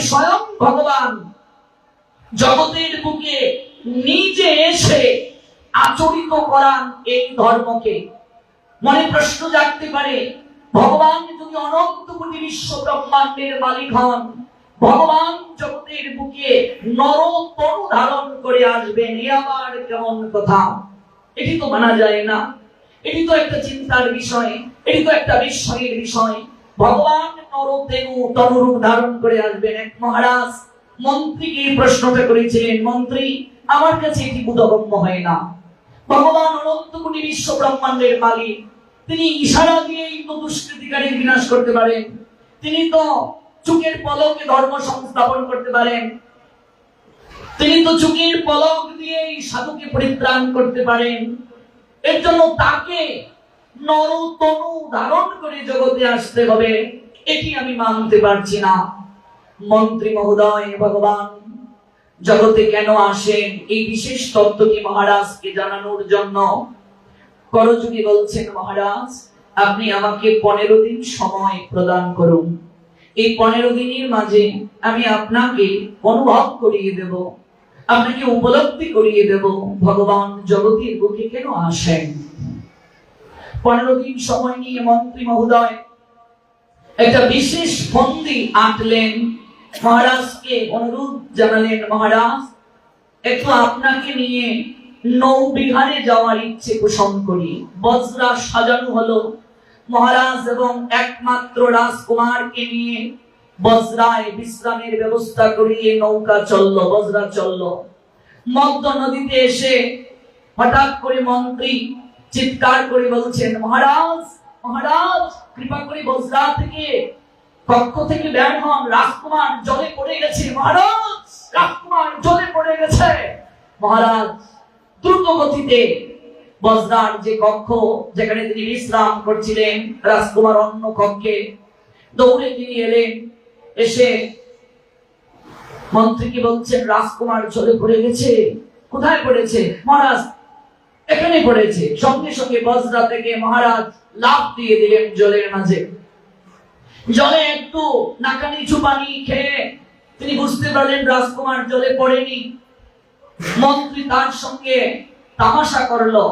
স্বয়ং ভগবান জগতের বুকে নিজে এসে আচরিত করান এই ধর্মকে। মনে প্রশ্ন জাগতে পারে, ভগবান যদি অনন্ত কোটি বিশ্ব ব্রহ্মাণ্ডের মালিক হন, ভগবান জগতের বুকে নর তনু ধারণ করে আসবেন, এ আবার কেমন কথা? এটি তো মানা যায় না। এটি তো একটা চিন্তার বিষয়, এটি তো একটা বিস্ময়ের বিষয়। ভগবান নর তনু রূপ ধারণ করে আসবেন। এক মহারাজ মন্ত্রীকে প্রশ্নটা করেছিলেন, মন্ত্রী, আমার কাছে এটি বোধগম্য হয় না। ভগবান অনন্ত কোটি বিশ্ব ব্রহ্মাণ্ডের মালিক, তিনি ইশারা দিয়েই তো দুষ্কৃতিকারীর বিনাশ করতে পারেন। তিনি তো চোখের পলকে ধর্ম সংস্থাপন করতে পারেন। তিনি তো চোখের পলক দিয়েই সাধুকে পরিত্রাণ করতে পারেন। এর জন্য তাকে নর তনু ধারণ করে জগতে আসতে হবে, এটি আমি মানতে পারছি না। মন্ত্রী মহোদয়, ভগবান জগতে কেন আসেন এই বিশেষ তত্ত্বটি মহারাজকে জানানোর জন্য করযোগী বলছেন, মহারাজ আপনি আমাকে 15 দিন সময় প্রদান করুন। এই 15 দিনের মাঝে আমি আপনাকে অনুভব করিয়ে দেব, আপনাকে উপলব্ধি করিয়ে দেব ভগবান জগতের বুকে কেন আসেন। 15 দিন সময় নিয়ে মন্ত্রী মহোদয় একটা বিশেষ ফন্দি আঁটলেন, মহারাজকে অনুরোধ জানালেন, মহারাজ একটু আপনাকে নিয়ে নৌবিহারে যাওয়ার ইচ্ছে পোষণ করি। বজরা সাজানো হলো, মহারাজ এবং একমাত্র রাজকুমারকে নিয়ে বজরায় বিশ্রামের ব্যবস্থা করিয়ে নৌকা চলল, বজরা চলল। মধ্য নদীতে এসে হঠাৎ করে মন্ত্রী চিৎকার করে বলছেন, মহারাজ মহারাজ কৃপা করে বজরা থেকে কক্ষ থেকে বের হন, রাজকুমার জলে পড়ে গেছে, মহারাজ রাজকুমার জলে পড়ে গেছে। মহারাজ দ্রুত গতিতে বজরার যে কক্ষ যেখানে তিনি বিশ্রাম করছিলেন, রাজকুমার অন্য কক্ষে দৌড়ে তিনি এলেন। এসে মন্ত্রীকে বলছেন, রাজকুমার জলে পড়ে গেছে। কোথায় পড়েছে? মহারাজ এখানে পড়েছে। সঙ্গে সঙ্গে বজরা থেকে মহারাজ লাফ দিয়ে দিলেন জলের মাঝে। জলে একটু নাকানিচু পানি খেয়ে তিনি বুঝতে পারলেন রাজকুমার জলে পড়েনি। মন্ত্রী তার সঙ্গে তামাশা করলো।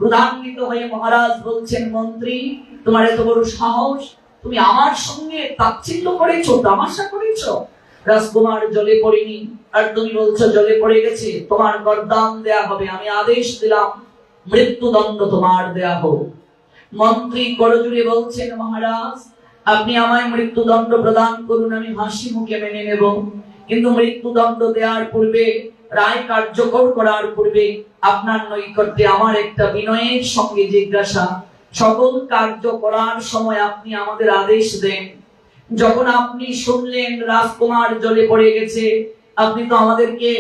ক্রোধান্বিত হয়ে মহারাজ বলছেন, মন্ত্রী তোমার এত বড় সাহস, তুমি আমার সঙ্গে তাচ্ছিল্য করেছো, তামাশা করেছো। রাজকুমার জলে পড়েনি আর তুমি বলছো জলে পড়ে গেছে, তোমার গর্দান দেয়া হবে। আমি আদেশ দিলাম মৃত্যুদণ্ড তোমার দেয়া হোক। মন্ত্রী করজোড়ে বলছেন, মহারাজ আপনি আমায় মৃত্যুদণ্ড প্রদান করুন, আমি হাসি মুখে মেনে নেব। কিন্তু মৃত্যুদণ্ড দেওয়ার পূর্বে, রায় কার্যকর করার পূর্বে আপনার নৈকট্যে আমার একটা বিনয়ের সঙ্গে জিজ্ঞাসা। সকল কার্য করার সময় আপনি আমাদের আদেশ দেন। যখন আপনি শুনলেন রাজকুমার জলে পড়ে গেছে, আপনি তো আমাদেরকে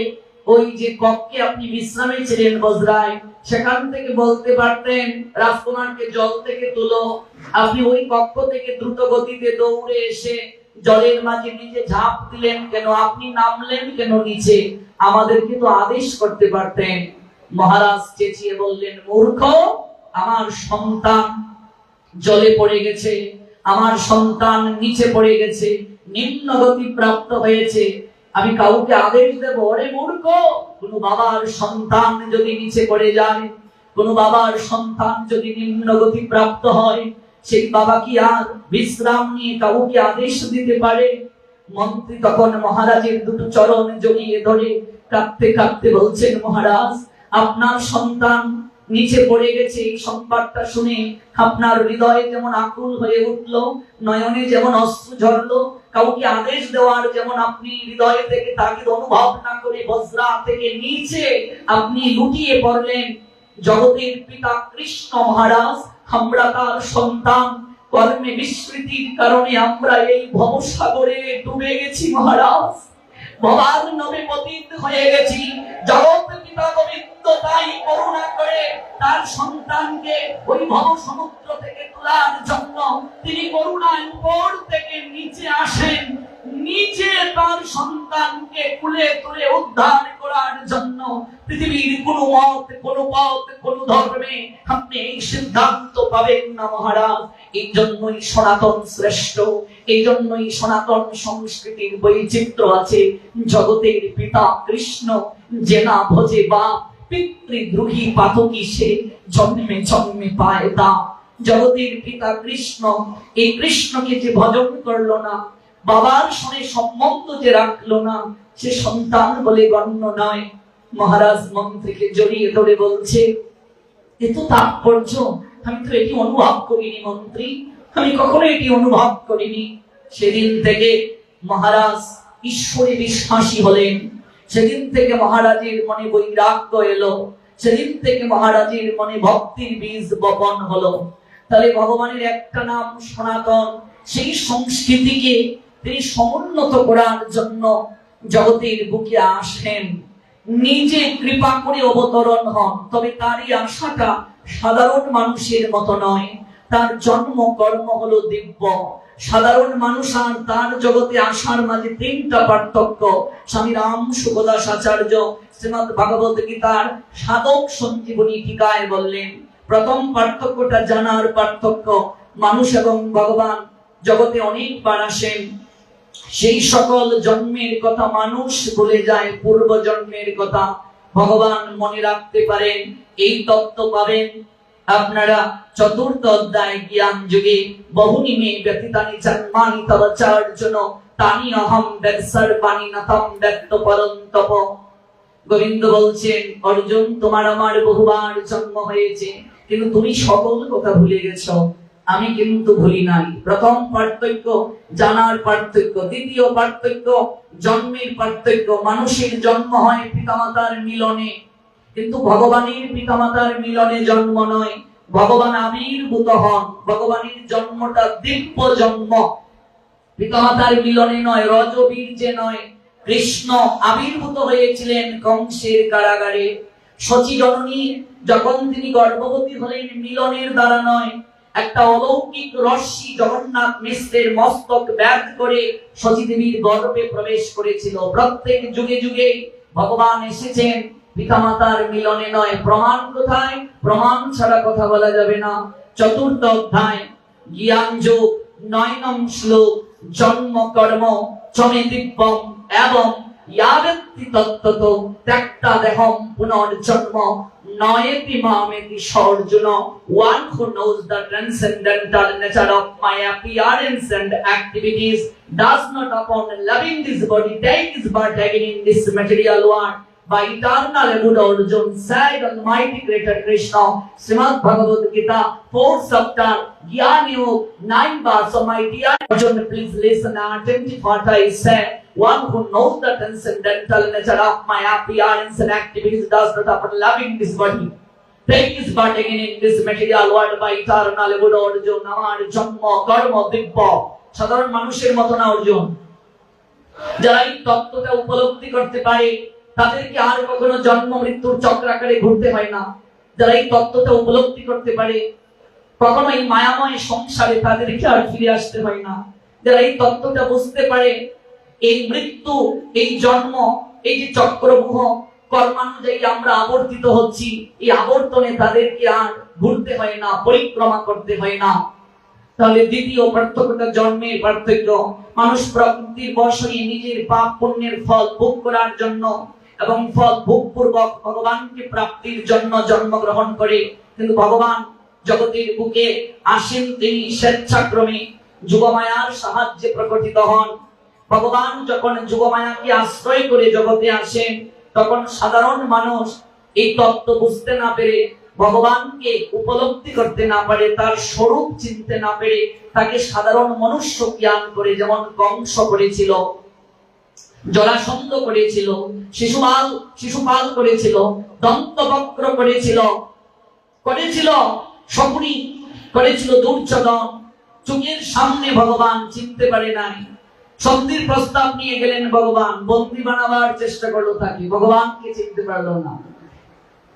ওই যে কক্ষে আপনি বিশ্রামে ছিলেন বজরায়, সেখান থেকে বলতে পারতেন রাজকুমারকে জল থেকে তুলো। আপনি ওই কক্ষ থেকে দ্রুত গতিতে দৌড়ে এসে জলের মাঝে নিজে ঝাঁপ দিলেন কেন? আপনি নামলেন কেন নিচে? আমাদেরকে তো আদেশ করতে পারতেন। মহারাজ চেঁচিয়ে বললেন, মূর্খ, আমার সন্তান জলে পড়ে গেছে, আমার সন্তান নিচে পড়ে গেছে, নিম্ন গতি প্রাপ্ত হয়েছে, আমি কাউকে আদেশ দেব? ওরে মূর্খ, কোন বাবার সন্তান যদি নিচে পড়ে যায়, কোন বাবার সন্তান যদি নিম্ন গতি প্রাপ্ত হয়, সেই বাবা কি আর বিশ্রাম নিয়ে কাউকে আদেশ দিতে পারে? মন্ত্রী তখন মহারাজের দুটো চরণ জড়িয়ে ধরে কাঁদতে কাঁদতে বলছেন, মহারাজ আপনার সন্তান নিচে পড়ে গেছে, এই সংবাদটা শুনে আপনার হৃদয়ে যেমন আকুল হয়ে উঠলো, নয়নে যেমন অশ্রু ঝরলো, কাউকে আদেশ দেওয়ার যেমন আপনি হৃদয়ে থেকে তাকে অনুভব না করে বজরা থেকে নিচে আপনি লুটিয়ে পড়লেন। জগতের পিতা কৃষ্ণ মহারাজ, আমরা তার সন্তান, কর্মে বিস্মৃতির কারণে আমরা এই ভবসাগরে ডুবে গেছি মহারাজ, ভবার নবে পতিত হয়ে গেছি। জগৎ পিতা গোবিন্দ তাই করুণা করে তার সন্তানকে ওই ভব সমুদ্র থেকে তোলার জন্য তিনি করুণার উপর থেকে নিচে আসেন, নিচে তার সন্তানকে কুলে তুলে উদ্ধার করার জন্য। পৃথিবীর কোন মত, কোন পথ, কোন ধর্মে আপনি এই সিদ্ধান্ত পাবেন না মহারাজ। এই জন্যই সনাতন শ্রেষ্ঠ, এই জন্যই সনাতন সংস্কৃতির বৈচিত্র্য আছে। জগতের পিতা কৃষ্ণ, যে না ভজে বাপ, পিতৃদ্রোহী পাতকী সে, জন্মে জন্মে পায় তা। জগতের পিতা কৃষ্ণ, এই কৃষ্ণকে যে ভজন করলো না, বাবার সঙ্গে সম্বন্ধ যে রাখলো না, সে সন্তান বলে গণ্য নয়। মহারাজ মন্ত্রীকে জড়িয়ে ধরে বলছে, এ তো তাৎপর্য, আমি তো এটি অনুভব করিনি মন্ত্রী, আমি কখনো এটি অনুভব করিনি। সেদিন থেকে মহারাজ ঈশ্বরে বিশ্বাসী হলেন, সেদিন থেকে মহারাজের মনে বৈরাগ্য এলো, সেদিন থেকে মহারাজের মনে ভক্তির বীজ বপন হলো। তাহলে ভগবানের একটা নাম সনাতন, সেই সংস্কৃতিকে তিনি সমুন্নত করার জন্য জগতের বুকে আসেন, নিজে কৃপা করে অবতরণ হন। তবে তারই আশাটা সাধারণ মানুষের মতো নয়, তার জন্ম কর্ম হলো দিব্য। সাধারণ মানুষ আর তার জগতে আসার মাঝে তিনটা পার্থক্য। স্বামী রাম সুখদাস আচার্য শ্রীমদ্ ভাগবত গীতার সাধক সঞ্জীবনী টিকায় বললেন, প্রথম পার্থক্যটা জানার পার্থক্য। মানুষ এবং ভগবান জগতে অনেকবার আসেন, সেই সকল জন্মের কথা মানুষ ভুলে যায়, পূর্ব জন্মের কথা ভগবান মনে রাখতে পারেন। এই তত্ত্ব পাবেন আপনারা চতুর্থ অধ্যায় জ্ঞান যুগে। বহুনি মে ব্যতীতানি জন্মানি তব চার্জুন, তানি অহম ব্যৎসর্বাণি নতম ব্যক্ত পরন্তপ। গোবিন্দ বলছেন, অর্জুন তোমার আমার বহুবার জন্ম হয়েছে, কিন্তু তুমি সকল কথা ভুলে গেছো, আমি কিন্তু ভুলি নাই। প্রথম পার্থক্য জানার পার্থক্য। দ্বিতীয় পার্থক্য জন্মের পার্থক্য। মানুষের জন্ম হয় পিতামাতার মিলনে, কিন্তু ভগবানের পিতামাতার মিলনে জন্ম নয়, ভগবান আবির্ভূত হন। ভগবানের জন্মটা দিব্য জন্ম, পিতামাতার মিলনে নয়, রজবীর্যে নয়। কৃষ্ণ আবির্ভূত হয়েছিলেন কংসের কারাগারে। শচী জননী যখন তিনি গর্ভবতী হলেন, মিলনের দ্বারা নয়, একটা অলৌকিক রশ্মি জগন্নাথ মিশ্রের মস্তক ব্যাধ করে শচী দেবীর গর্ভে প্রবেশ করেছিল। প্রত্যেক যুগে যুগে ভগবান এসেছেন পিতামাতার মিলনে নয়। প্রমাণ কোথায়? প্রমাণ ছাড়া কথা বলা যাবে না। চতুর্থ অধ্যায় জ্ঞান যোগ 9 নং শ্লোক, জন্ম কর্ম চমে দিব্যম এবং ইয়াবেত্তি তত্ত্বত ত্যক্তা দেহম পুনর্জন্ম নয়েতি মামেতি সর্জুন। One who knows the transcendental nature of my appearance and activities does not upon loving this body take his birth again in this material world. By eternal good Arjun said Almighty Creator Krishna, Srimad Bhagavad Gita 4th chapter Gyan Yog 9 verse. So my dear Arjun, please listen attentively what I say. One who knows the transcendental nature of my appearance and activities does not upon loving this body take his birth again in this material world. By eternal good Arjun, আমার জন্ম কর্ম দিব্য। সাধারণ মানুষের মতো না অর্জুন। যারা এই তত্ত্বটা উপলব্ধি করতে পারে তাদেরকে আর কখনো জন্ম মৃত্যুর চক্রাকারে ঘুরতে হয় না। যারা এই তত্ত্বটা উপলব্ধি করতে পারে কখনো এই মায়াময় সংসারে তাদেরকে আর ফিরে আসতে হয় না। যারা এই তত্ত্বটা বুঝতে পারে, এই মৃত্যু, এই জন্ম, এই যে চক্রব্যূহ কর্মানুযায়ী আমরা আবর্তিত হচ্ছি, এই আবর্তনে তাদেরকে আর ঘুরতে হয় না, পরিক্রমা করতে হয় না। তাহলে দ্বিতীয় পার্থক্যটা জন্মের পার্থক্য। মানুষ প্রকৃতির বশে নিজের পাপ পুণ্যের ফল ভোগ করার জন্য এবং ফল ভোগপূর্বক ভগবানকে প্রাপ্তির জন্য জন্মগ্রহণ করে, কিন্তু ভগবান জগতের বুকে আসেন তিনি স্বেচ্ছাক্রমে, যুগমায়ার সাহায্যে প্রকটিত হন। ভগবান যখন যুগমায়াকে আশ্রয় করে জগতে আসেন, তখন সাধারণ মানুষ এই তত্ত্ব বুঝতে না পেরে, ভগবানকে উপলব্ধি করতে না পারে, তার স্বরূপ চিনতে না পেরে তাকে সাধারণ মনুষ্য জ্ঞান করে, যেমন কংস করেছিল, জরাসন্ধ করেছিল, শিশুপাল করেছিল, দন্তবক্র করেছিল, শকুনি করেছিল, দুর্যোধন। চোখের সামনে ভগবান চিনতে পারে নাই। সন্ধির প্রস্তাব নিয়ে গেলেন ভগবান, বন্দী বানাবার চেষ্টা করলো তাকে, ভগবানকে চিনতে পারলো না।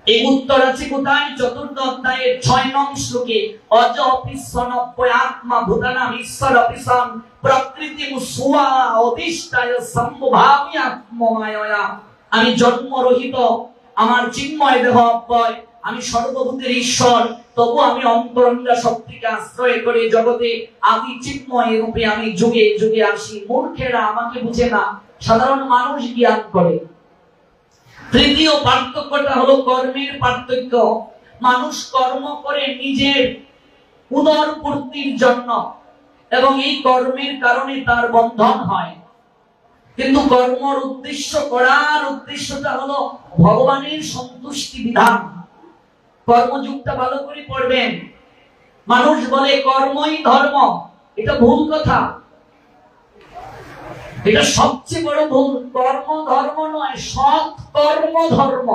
এই উত্তর আছে কোথায়? চতুর্থ অধ্যায়ের 6 নং শ্লোকে, অজ অপিসনব্বয় আত্মা ভূতানাম ঈশ্বর অপিসন প্রকৃতি সুয়া অধিষ্ঠায় সম্ভাবী আত্মমায়া। আমি জন্মরহিত, আমার চিন্ময় দেহ অব্যয়, আমি সর্বভূতের ঈশ্বর, তবু আমি অন্তরঙ্গা শক্তিকে আশ্রয় করে জগতে আদি চিন্ময় রূপে আমি যুগে যুগে আসি। মূর্খেরা আমাকে বুঝে না, সাধারণ মানুষ জ্ঞান করে। তৃতীয় পার্থক্যটা হলো কর্মের পার্থক্য। মানুষ কর্ম করে নিজের উদর পূর্তির জন্য, এবং এই কর্মের কারণে তার বন্ধন হয়। কিন্তু কর্মর উদ্দেশ্য, করার উদ্দেশ্যটা হলো ভগবানের সন্তুষ্টি বিধান। কর্মযুগটা ভালো করে পড়বেন। মানুষ বলে কর্মই ধর্ম, এটা ভুল কথা, এটা সবচেয়ে বড় ভুল। কর্ম ধর্ম নয়, সৎ কর্ম ধর্ম।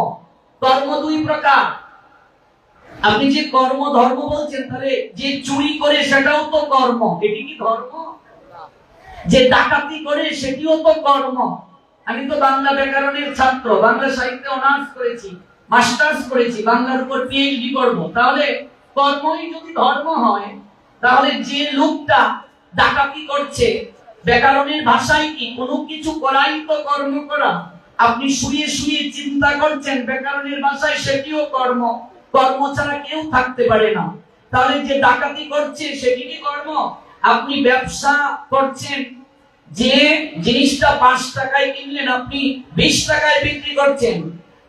কর্ম দুই প্রকার। আপনি যে কর্ম ধর্ম বলছেন, তাহলে যে চুরি করে সেটাও তো কর্ম, এটি কি ধর্ম? যে ডাকাতি করে সেটিও তো কর্ম। আমি তো বাংলা ব্যাকরণের ছাত্র, বাংলা সাহিত্যে অনার্স করেছি, মাস্টার্স করেছি, বাংলার উপর পিএইচডি করব। তাহলে কর্মই যদি ধর্ম হয়, তাহলে যে লোকটা ডাকাতি করছে, ব্যাকরণের ভাষায় কি কোনো কিছু করাই তো কর্ম করা। আপনি শুয়ে শুয়ে চিন্তা করছেন, ব্যাকরণের ভাষায় সেটিও কর্ম। কর্ম ছাড়া কেউ থাকতে পারে না। তাহলে যে ডাকাতি করছে সেটি কি কর্ম? আপনি ব্যবসা করছেন, যে জিনিসটা 5 টাকায় কিনলেন আপনি 20 টাকায় বিক্রি করছেন,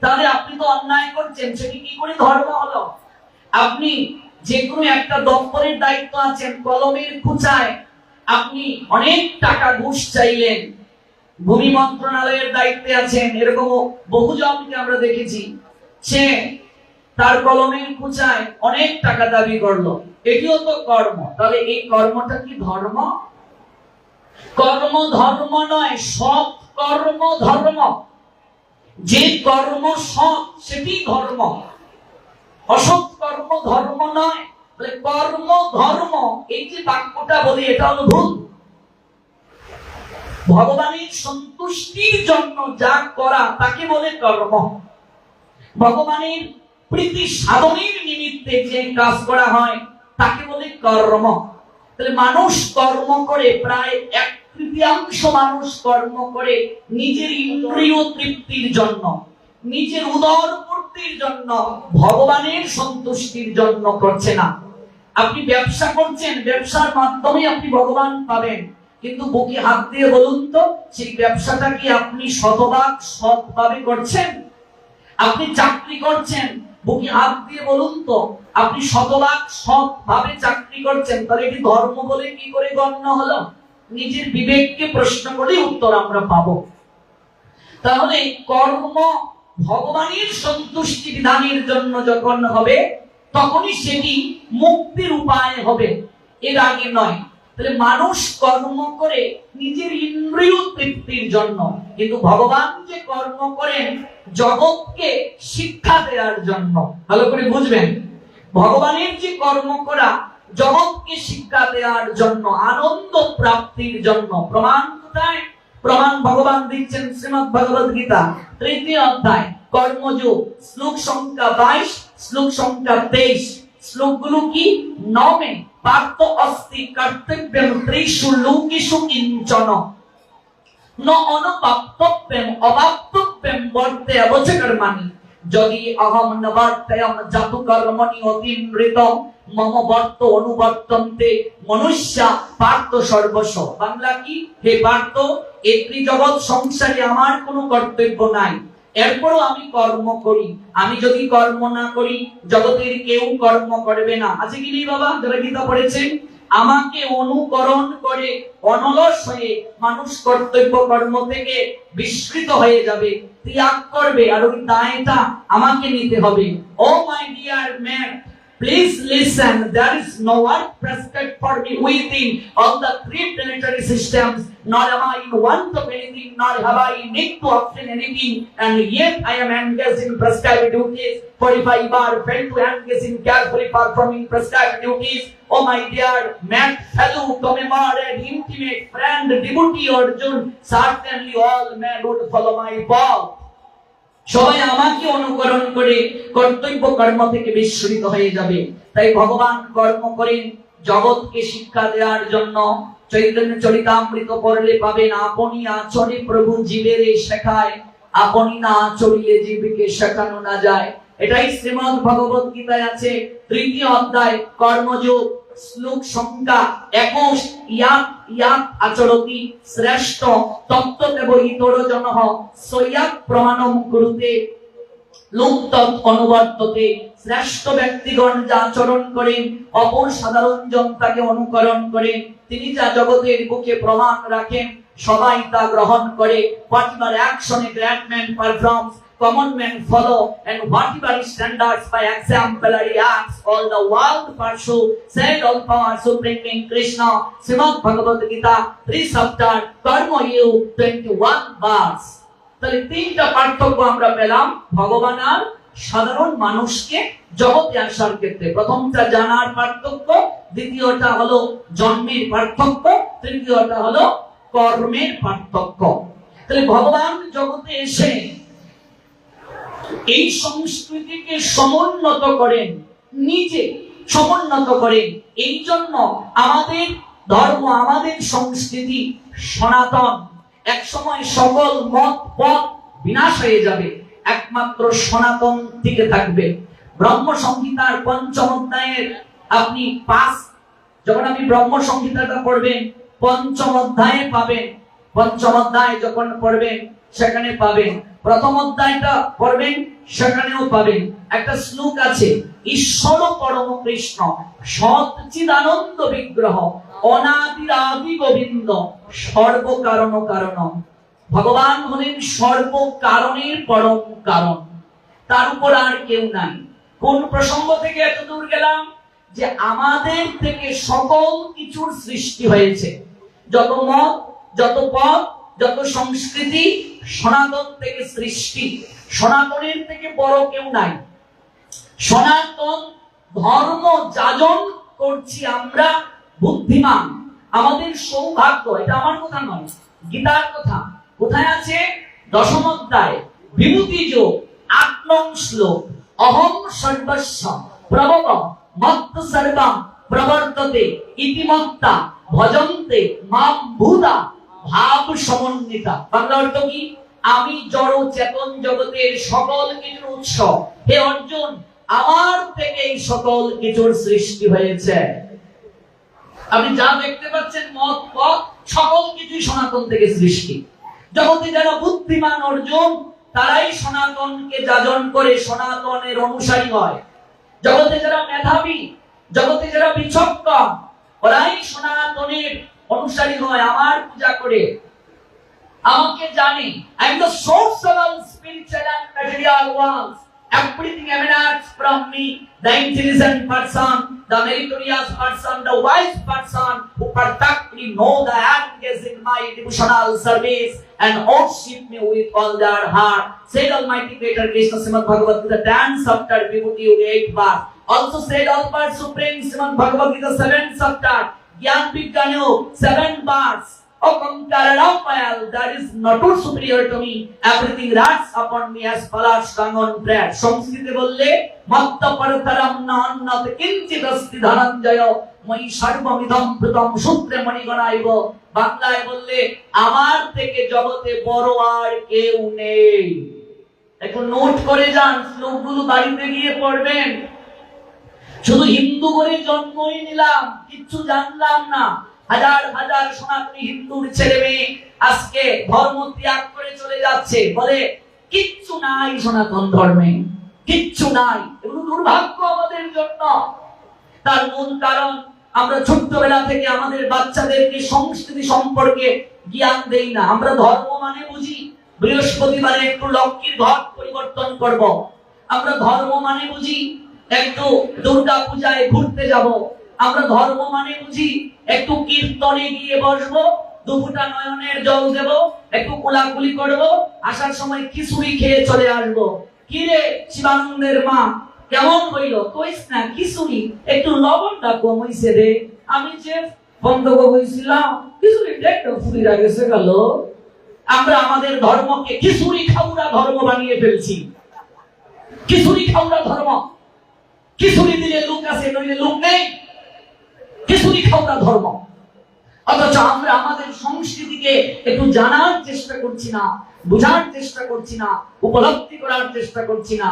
তাহলে আপনি তো অন্যায় করছেন। সেটি কি করে ধর্ম হলো? আপনি যে কোনো একটা দপ্তরের দায়িত্ব আছেন, কলমের খুঁচায় আপনি অনেক টাকা ঘুষ চাইলেন। ভূমি মন্ত্রণালয়ের দায়িত্বে আছেন, এরকম বহুজনকে আমরা দেখেছি, সে তার কলমের খুঁচায় অনেক টাকা দাবি করলো, এটিও তো কর্ম। তাহলে এই কর্মটা কি ধর্ম? কর্ম ধর্ম নয়, সৎ কর্ম ধর্ম। যে কর্ম সৎ সেটি ধর্ম, অসৎ কর্ম ধর্ম নয়। কর্ম ধর্ম, এই যে বাক্যটা বলি, এটা হলো ভুল। ভগবানের সন্তুষ্টির জন্য যা করা তাকে বলে কর্ম। ভগবানের প্রীতি সাধনের নিমিত্তে যে কাজ করা হয় তাকে বলে কর্ম। তাহলে মানুষ কর্ম করে, প্রায় 1/3 মানুষ কর্ম করে নিজের ইন্দ্রিয় তৃপ্তির জন্য, নিজের উদর পূর্তির জন্য, ভগবানের সন্তুষ্টির জন্য করছে না। আপনি ব্যবসা করছেন, ব্যবসার মাধ্যমে আপনি ভগবান পাবেন, কিন্তু বুকে হাত দিয়ে বলুন তো, সেই ব্যবসাটা কি আপনি শতভাগ সৎভাবে করছেন? আপনি চাকরি করছেন, বুকে হাত দিয়ে বলুন তো, আপনি শতভাগ সৎভাবে চাকরি করছেন, তাহলে এটি ধর্ম বলে কি করে গণ্য হলো? নিজের বিবেককে প্রশ্ন করে উত্তর আমরা পাবো। তাহলে কর্ম ভগবানের সন্তুষ্টি বিধানের জন্য যখন হবে, তখনই সেটি মুক্তির উপায় হবে, এর আগে নয়। তাহলে মানুষ কর্ম করে নিজের ইন্দ্রিয় তৃপ্তির জন্য, কিন্তু ভগবান যে কর্ম করেন জগৎকে শিক্ষা দেওয়ার জন্য। ভালো করে বুঝবেন, ভগবানের যে কর্ম করা জগৎকে শিক্ষা দেওয়ার জন্য, আনন্দ প্রাপ্তির জন্য। প্রমাণ কোথায়? প্রমাণ ভগবান দিচ্ছেন শ্রীমদ্ ভগবদ গীতা 3য় অধ্যায় কর্মযোগ, শ্লোক সংখ্যা 22, শ্লোক সংখ্যা 23। শ্লোকগুলো কি? নমে পার্থ অস্তি কর্তব্যম ত্রিষু লোকেষু কিঞ্চন ন অনুপ্রাপ্তব্যম অবাপ্তব্যম বর্তে অবচ কর্মাণি যদি অহম ন বর্তয়ম জাতু কর্মণি অতিমৃতম মম বর্ত অনুবর্তন্তে মনুষ্যা পার্থ সর্বস্ব। বাংলা কি? হে পার্থ, এই ত্রিজগৎ সংসারে আমার কোনো কর্তব্য নাই, এরপরও আমি কর্ম করি। আমি যদি কর্ম না করি, জগতের কেউ কর্ম করবে না। আছে কি নেই বাবা? যারা গীতা পড়েছেন, আমাকে অনুকরণ করে অনলস হয়ে মানুষ কর্তব্য কর্ম থেকে বিস্মৃত হয়ে যাবে, ত্যাগ করবে, আর ওই দায়টা আমাকে নিতে হবে। Oh my dear man, please listen, there is no work prescribed for me within all the 3 planetary systems, nor am I in want of anything, nor have I need to obtain anything, and yet I am engaged in prescribed duties. For if I were failed to engage in carefully performing prescribed duties, oh my dear man, fellow, comrade, intimate friend, devotee Arjun, certainly all men would follow my path. সবাই আমাকে অনুকরণ করে কর্তব্য কর্ম থেকে বিস্মৃত হয়ে যাবে। তাই ভগবান কর্ম করেন জগৎকে শিক্ষা দেওয়ার জন্য। চৈতন্য চরিতামৃত পড়লে পাবেন, আপনি আচরে প্রভু জীবের শেখায়, আপনি না চলিলে জীবকে শেখানো না যায়। এটাই শ্রীমদ্ ভগবত গীতায় আছে, 3য় অধ্যায় কর্মযোগ, শ্লোক সংখ্যা 21, ইয়াত ইয়াত আচরতি শ্রেষ্ঠ তত্ত্বদেব ইতরজনঃ সয়াত প্রমাণম কুরুতে লোক তৎ অনুবর্ততে। শ্রেষ্ঠ ব্যক্তিগণ যা আচরণ করেন, অপর সাধারণ জন তাকে অনুকরণ করেন। তিনি যা জগতের বুকে প্রমাণ রাখেন, সবাই তা গ্রহণ করে। whatever action a great man performs, common men follow, and whatever he standards by exemplary acts, all the world pursue, said all power supreme in Krishna. Srimad Bhagavad Gita 3 chapter Karma Yoga 21 verse। তাহলে 3টা পার্থক্য আমরা পেলাম ভগবান আর সাধারণ মানুষকে জগতে আসার ক্ষেত্রে। প্রথমটা জানার পার্থক্য, দ্বিতীয়টা হলো জন্মের পার্থক্য, তৃতীয়টা হলো কর্মের পার্থক্য। তাহলে ভগবান জগতে এসে এই সংস্কৃতিকে সমুন্নত করেন, নিজে সমুন্নত করেন। এই জন্য আমাদের ধর্ম, আমাদের সংস্কৃতি সনাতন। এক সময় সকল মত পথ বিনাশ হয়ে যাবে, একমাত্র সনাতন টিকে থাকবে। ব্রহ্ম সংহিতার 5ম অধ্যায়ের আপনি যখন আপনি ব্রহ্ম সংহিতাটা পড়বেন 5ম অধ্যায়ে পাবেন। 5ম অধ্যায় যখন পড়বেন সেখানে পাবেন, 1ম অধ্যায়টা পড়বেন সেখানেও পাবেন। একটা শ্লোক আছে, ঈশ্বর পরম কৃষ্ণ সচ্চিদানন্দ বিগ্রহ অনাদিরাদি গোবিন্দ সর্বকারণ কারণ। ভগবান হলেন সর্বকারণের পরম কারণ, তার উপর আর কেউ নাই। কোন প্রসঙ্গ থেকে এত দূর গেলাম? যে আমাদের থেকে সকল কিছুর সৃষ্টি হয়েছে। যত মত, যত পথ, যত সংস্কৃতি সনাতন থেকে সৃষ্টি। সনাতনের থেকে বড় কেউ নাই। সনাতন ধর্ম যাজন করছি আমরা বুদ্ধিমান, আমাদের সৌভাগ্য। এটা আমার কথা নয়, গীতার কথা। কোথায় আছে? 10ম অধ্যায় বিভূতি যোগ 8 নং শ্লোক, অহং সর্বস্ব প্রভব মত্ত সর্বং প্রবর্ততে ইতিমত্তা ভজন্তে মাম ভূতা ভাব সমন্বিতা। বাংলা অর্থ কি? আমি জড় চেতন জগতের সকল কিছুর উৎস। হে অর্জুন, আমার থেকে এই সকল কিছুর সৃষ্টি হয়েছে। আপনি যা দেখতে পাচ্ছেন মত পথ সকল কিছুই সনাতন থেকে সৃষ্টি। জগতে যারা বুদ্ধিমান অর্জুন, তারাই সনাতনকে যাজন করে সনাতনের অনুসারী হয়। জগতে যারা মেধাবী, জগতে যারা বিচক্ষণ, ওরাই সনাতনের অনুসারী হয়, আমার পূজা করে, আমাকে জানে। I am the source of all spiritual and material worlds. Everything emanates from me. The intelligent person, the meritorious person, the wise person who perfectly know the engage in my devotional service and worship me with all their heart. Said Almighty Creator Krishna, Srimad Bhagavad Gita 10 chapter Vibhuti Yoga 8 verse. Also said all power supreme, Srimad Bhagavad Gita 7 chapter Gyan Vigyanyo 7 verse. O conqueror of all, that is not too superior to me. Everything rests upon me as Palash strung on bread. সংস্কৃতে বললে মত্ত পরতরম নান্নত কিঞ্চিত অস্তি ধনঞ্জয় মই সর্বমিদম ভূতম সূত্রে মণিগণাইব। বাংলায় বললে আমার থেকে জগতে বড় আর কেউ নেই। এখন নোট করে যান, শ্লোকগুলো বাড়িতে গিয়ে পড়বেন। শুধু হিন্দু করে জন্মই নিলাম, কিচ্ছু জানলাম না। হাজার হাজার সনাতনী হিন্দুর ছেলে মেয়ে আজকে ধর্ম ত্যাগ করে চলে যাচ্ছে, বলে কিচ্ছু নাই সনাতন ধর্মে, কিচ্ছু নাই। এগুলো দুর্ভাগ্য আমাদের জন্য। তার মূল কারণ আমরা ছোট্টবেলা থেকে আমাদের বাচ্চাদেরকে সংস্কৃতি সম্পর্কে জ্ঞান দেই না। আমরা ধর্ম মানে বুঝি বৃহস্পতিবারে একটু লক্ষ্মীর ঘট পরিবর্তন করব, আমরা ধর্ম মানে বুঝি একটু দুর্গা পূজায় ঘুরতে যাব, আমরা ধর্ম মানে বুঝি একটু কীর্তনে গিয়ে বসবো, দুপুটা নয়নের জল দেব, একটু কোলাকুলি করব, আসার সময় খিচুড়ি খেয়ে চলে আসবো। কি রে শিবানন্দের মা, কেমন হইল? কইস না খিচুড়ি একটু লবণটা কম হইছে রে। আমি যে বন্ধ হইছিলাম খিচুড়িটা একটু ফুরিয়ে গেছে গেল। আমরা আমাদের ধর্মকে খিচুড়ি খাওয়া ধর্ম বানিয়ে ফেলছি। খিচুড়ি খাওয়া ধর্ম, খিচুড়ি দিলে লোক আছে, নইলে লোক নেই। খিচুড়ি খাওয়া ধর্ম। অথচ আমরা আমাদের সংস্কৃতিকে একটু জানার চেষ্টা করছি না, বোঝার চেষ্টা করছি না, উপলব্ধি করার চেষ্টা করছি না।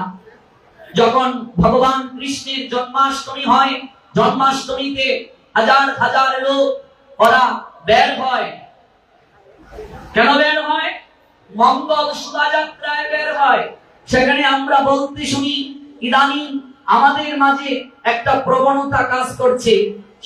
যখন ভগবান কৃষ্ণের জন্মাষ্টমী হয়, জন্মাষ্টমীতে হাজার হাজার লোক ওরা বের হয়। কেন বের হয়? মঙ্গল শোভাযাত্রায় বের হয়। সেখানে আমরা বলতে শুনি ইদানিং আমাদের মাঝে একটা প্রবণতা কাজ করছে।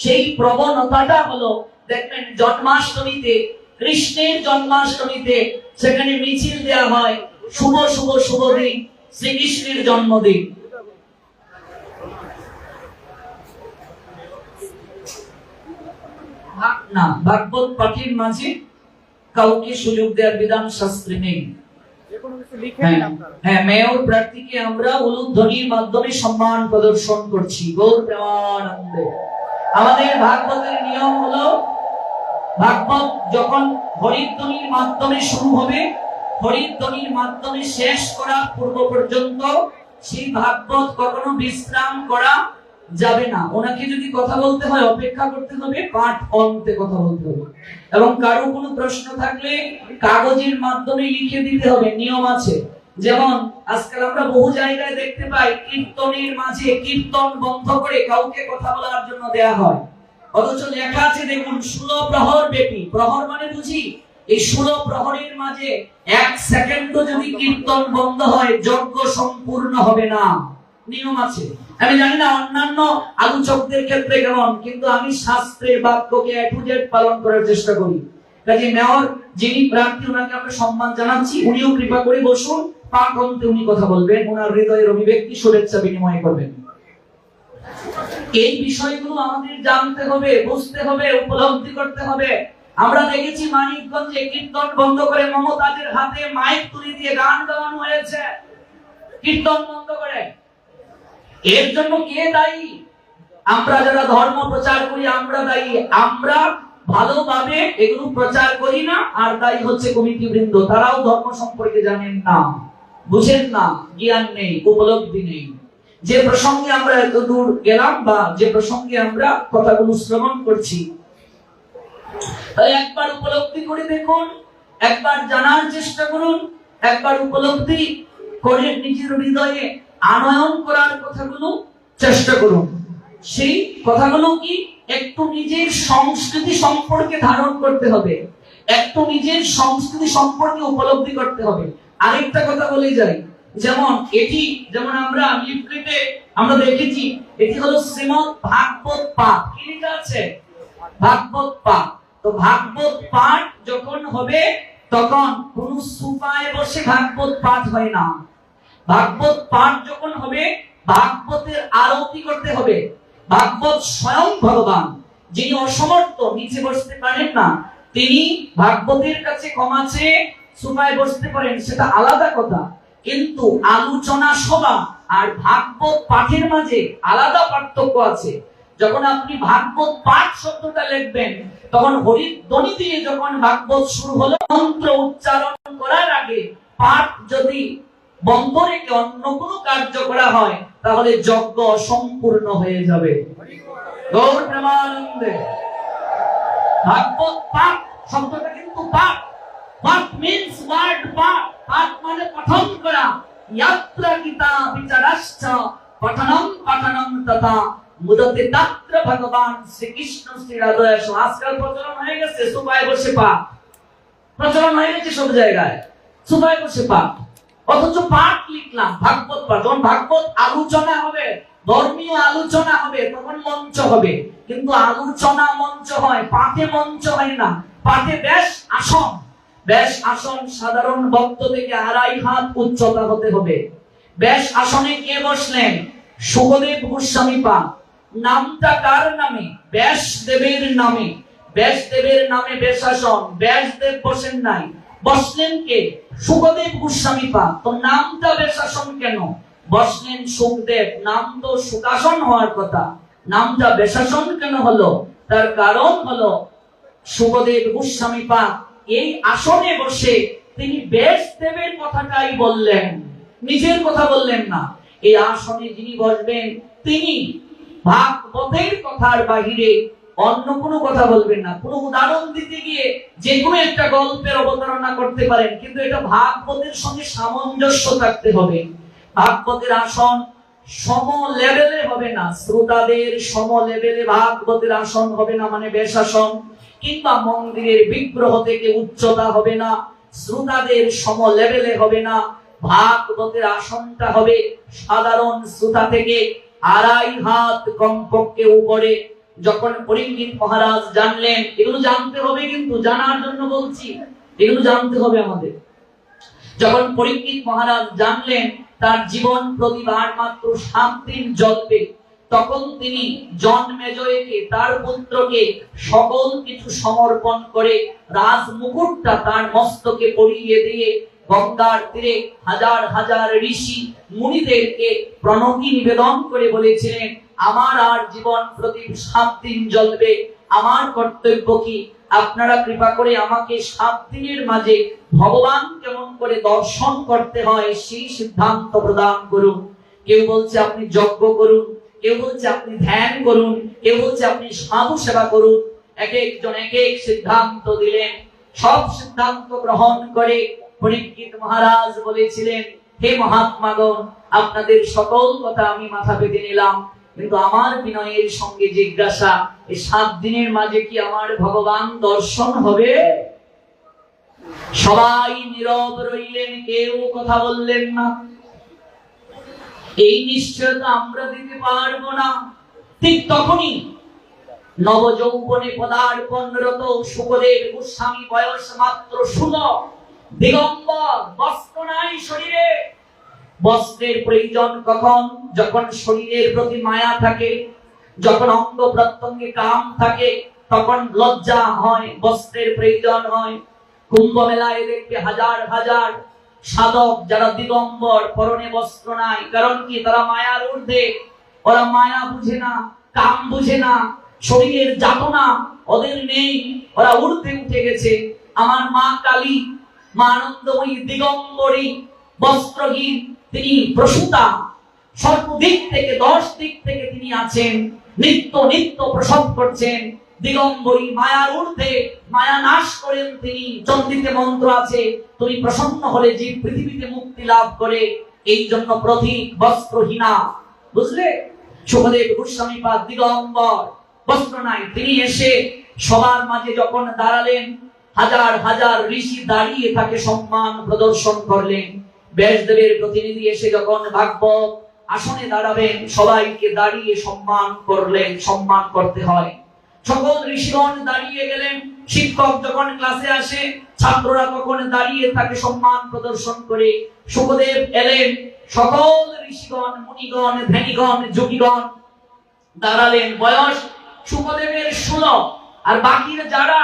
সেই প্রবণতাটা হলো, দেখবেন জন্মাষ্টমীতে, কৃষ্ণের জন্মাষ্টমীতে সেখানে মিছিল দেওয়া হয়, শুভ শুভ শুভ দিন, শ্রীকৃষ্ণের জন্মদিন। না, ভাগবত পাঠের মাঝে কাউকে সুযোগ দেওয়ার বিধান শাস্ত্রে নেই। হ্যাঁ, মেয়র প্রার্থীকে আমরা উলুধ্বনির মাধ্যমে সম্মান প্রদর্শন করছি। গৌর প্রেমানন্দে। আমাদের ভাগবতের নিয়ম হলো, ভাগবত যখন হরিধ্বনির মাধ্যমে শুরু হবে, হরিধ্বনির মাধ্যমে শেষ করা পূর্ব পর্যন্ত সেই ভাগবত কখনো বিশ্রাম করা যাবে না। ওনাকে যদি কথা বলতে হয় অপেক্ষা করতে হবে, পাঠ অন্তে কথা বলতে হবে। এবং কারো কোনো প্রশ্ন থাকলে কাগজের মাধ্যমে লিখে দিতে হবে, নিয়ম আছে। যেমন আজকাল আমরা বহু জায়গায় দেখতে পাই কীর্তনের মাঝে কীর্তন বন্ধ করে কাউকে কথা বলার জন্য দেয়া হয়, অথচ লেখা আছে দেখুন 16 প্রহর ব্যাপী। প্রহর মানে বুঝি এই 16 প্রহরের মাঝে 1 সেকেন্ডও যদি কীর্তন বন্ধ হয় যজ্ঞ সম্পূর্ণ হবে না। নিয়ম আছে। আমি জানি না অন্যান্য আলোচকদের ক্ষেত্রে কেমন, কিন্তু আমি শাস্ত্রের বাক্যকে A to Z পালন করার চেষ্টা করি। কাজে মেয়র যিনি প্রার্থী, ওনাকে আমরা সম্মান জানাচ্ছি। উনিও কৃপা করে বসুন, পাঠ অন্তে উনি কথা বলবেন, ওনার হৃদয়ের অভিব্যক্তি শুভেচ্ছা বিনিময় করবেন। এই বিষয়গুলো আমাদের জানতে হবে, বুঝতে হবে, উপলব্ধি করতে হবে। আমরা দেখেছি মানিকগঞ্জে কীর্তন বন্ধ করে মমতাজের হাতে মাইক তুলে দিয়ে গান গাওয়ানো হয়েছে, কীর্তন বন্ধ করে। এর জন্য কে দায়ী? আমরা যারা ধর্ম প্রচার করি আমরা দায়ী। আমরা ভালোভাবে এগুলো প্রচার করি না, আর দায়ী হচ্ছে কমিটি বৃন্দ। তারাও ধর্ম সম্পর্কে জানেন না, বুঝেন না, জ্ঞান নেই, উপলব্ধি নেই। যে প্রসঙ্গে আমরা এত দূর গেলাম বা যে প্রসঙ্গে আমরা কথাগুলো শ্রবণ করছি, তাই একবার উপলব্ধি করে দেখুন, একবার জানার চেষ্টা করুন, একবার উপলব্ধি করে নিজের হৃদয়ে আনয়ন করার কথাগুলো চেষ্টা করুন। সেই কথাগুলো কি? একটু নিজের সংস্কৃতি সম্পর্কে ধারণ করতে হবে, একটু নিজের সংস্কৃতি সম্পর্কে উপলব্ধি করতে হবে। আরেকটা কথা বলে যাই, যেমন এটি, যেমন আমরা লিফলেটে আমরা দেখেছি, এটি হলো শ্রীমদ্ ভাগবত পাঠ। কি লেখা আছে? ভাগবত পাঠ। তো ভাগবত পাঠ যখন হবে তখন কোন সুপায় বসে ভাগবত পাঠ হয় না। ভাগবত পাঠ যখন হবে ভাগবতের আরতি করতে হবে। ভাগবত স্বয়ং ভগবান, যিনি অসমর্থ, নিচে বসতে পারেন না, তিনি ভাগবতের কাছে ক্ষমা চেয়ে সুপায় বসতে পারেন, সেটা আলাদা কথা। কিন্তু আলোচনা সভা আর ভাগবত পাঠের মাঝে আলাদা পার্থক্য আছে। যখন আপনি ভাগবত পাঠ শব্দটা লিখবেন, তখন হরিধ্বনি দিয়ে যখন ভাগবত শুরু হলো, মন্ত্র উচ্চারণ করার আগে পাঠ যদি বন্ধ রেখে অন্য কোনো কার্য করা হয়, তাহলে যজ্ঞ অসম্পূর্ণ হয়ে যাবে। গৌর প্রেমানন্দে। ভাগবত পাঠ শব্দটা কিন্তু পাঠ। What means word পাঠ? পাঠ মানে পঠন করা। ইয়াত্রা গীতা বিচারাশ্চ পঠনম পঠনম তথা মুদতে তাত্র ভগবান শ্রীকৃষ্ণ শ্রীরাধয়াস। আজকাল প্রচলন হয়ে গেছে সুপায় বসে পাঠ, প্রচলন হয়ে গেছে সব জায়গায় সুপায় বসে পাঠ। অথচ পাঠ লিখলাম ভাগবত পাঠ। যখন ভাগবত আলোচনা হবে, ধর্মীয় আলোচনা হবে, তখন মঞ্চ হবে। কিন্তু আলোচনা মঞ্চ হয়, পাঠে মঞ্চ হয় না। পাঠে বেশ আসন, বেশ আসন সাধারণ ভক্ত থেকে 2.5 হাত উচ্চতা হতে হবে। বেশ আসনে কে বসলেন? সুখদেব গোস্বামী পা। নামটা কার নামে? ব্যাসদেবের নামে। ব্যাসদেবের নামে বেশাসন। ব্যাসদেব বসেন নাই, বসলেন কে? সুখদেব গোস্বামী পা। তো নামটা বেশাসন কেন? বসলেন সুখদেব, নাম তো সুখাসন হওয়ার কথা, নামটা বেশাসন কেন হলো? তার কারণ হলো সুখদেব গোস্বামী পা এই আসনে বসে তিনি ব্যাসদেবের কথাটাই বললেন, নিজের কথা বললেন না। এই আসনে যিনি বসবেন তিনি ভাগবতের কথার বাহিরে অন্য কোনো কথা বলবেন না। কোনো উদাহরণ দিতে গিয়ে যে কোনো একটা গল্পের অবতারণা করতে পারেন, কিন্তু এটা ভাগবতের সঙ্গে সামঞ্জস্য থাকতে হবে। ভাগবতের আসন সম লেভেলে হবে না, শ্রোতাদের সম লেভেলে ভাগবতের আসন হবে না, মানে বেশাসন, কিংবা মন্দিরের বিগ্রহ থেকে উচ্চতা হবে না, শ্রোতাদের সম লেভেলে হবে না। ভাগবতের আসনটা হবে সাধারণ শ্রোতা থেকে 2.5 হাত কমপক্ষে উপরে। যখন পরীক্ষিত মহারাজ জানলেন, এগুলো জানতে হবে, কিন্তু জানার জন্য বলছি, এগুলো জানতে হবে আমাদের। যখন পরীক্ষিত মহারাজ জানলেন তার জীবন প্রতিবার মাত্র 7 দিন জ্বলবে, তখন তিনি জন্মেজয়কে, তার পুত্রকে সকল কিছু সমর্পণ করে রাজ মুকুটটা তার মস্তকে পরিয়ে দিয়ে গঙ্গার তীরে হাজার হাজার ঋষি মুনিদেরকে প্রণতি নিবেদন করে বলেছিলেন, আমার আর জীবন প্রতি 7 দিন জ্বলবে, আমার কর্তব্য কি, আপনারা কৃপা করে আমাকে 7 দিনের মাঝে ভগবান কেমন করে দর্শন করতে হয় সেই সিদ্ধান্ত প্রদান করুন। কেউ বলছে আপনি যজ্ঞ করুন, কেউ বলছে আপনি ধ্যান করুন, কেউ বলছে আপনি সাধু সেবা করুন। এক একজন এক এক সিদ্ধান্ত দিলেন। সব সিদ্ধান্ত গ্রহণ করে পরীক্ষিত মহারাজ বলেছিলেন, হে মহাত্মাগণ, আপনাদের সকল কথা আমি মাথা পেতে নিলাম, কিন্তু আমার বিনয়ের সঙ্গে জিজ্ঞাসা, এই 7 দিনের মাঝে কি আমার ভগবান দর্শন হবে? সবাই নীরব রইলেন, কেউ কথা বললেন না। এই নিশ্চয়তা আমরা দিতে পারবো না। ঠিক তখনই নবযৌবনে পদার্পণরত শুকদেব গোস্বামী, বয়স মাত্র 16, দিগম্বর, বস্ত্র নাই শরীরে। বস্ত্রের প্রয়োজন কখন? যখন শরীরের প্রতি মায়া থাকে, যখন অঙ্গ প্রত্যঙ্গে কাম থাকে, তখন লজ্জা হয়, বস্ত্রের প্রয়োজন হয়। কুম্ভ মেলায় দেখবে হাজার হাজার সাধক যারা দিগম্বর, পরনে বস্ত্র নাই। কারণ কি? তারা মায়ার ঊর্ধ্বে, ওরা মায়া বুঝে না, কাম বুঝে না, শরীরের যাতনা ওদের নেই, ওরা ঊর্ধ্বে উঠে গেছে। আমার মা কালী, মা আনন্দময়ী দিগম্বরী, বস্ত্রহীন, তিনি প্রসূতা, সর্বদিক থেকে 10 দিক থেকে তিনি আছেন, নিত্য নিত্য প্রসব করছেন। দিগম্বরী, মায়ার ঊর্ধ্বে, মায়া নাশ করেন তিনি। চন্দ্রিতে মন্ত্র আছে, তুমি প্রসন্ন হলে জীব পৃথিবীতে মুক্তি লাভ করে, এই জন্য প্রতীক বস্ত্রহীনা। বুঝলে? সুখদেব গোস্বামী পাদ দিগম্বর, বস্ত্র নাই। তিনি এসে সবার মাঝে যখন দাঁড়ালেন, হাজার হাজার ঋষি দাঁড়িয়ে তাকে সম্মান প্রদর্শন করলেন। ব্যাসদেবের প্রতিনিধি এসে যখন ভাগবত আসনে দাঁড়াবেন, সবাইকে দাঁড়িয়ে সম্মান করলেন, সম্মান করতে হয়। সকল ঋষিগণ দাঁড়িয়ে গেলেন। শিক্ষক যখন ক্লাসে আসে, ছাত্ররা তখন দাঁড়িয়ে তাকে সম্মান প্রদর্শন করে। সুখদেব এলেন, সকল ঋষিগণ, মুনিগণ, ধ্যানীগণ, যোগীগণ দাঁড়ালেন। বয়স সুখদেবের 16, আর বাকির যারা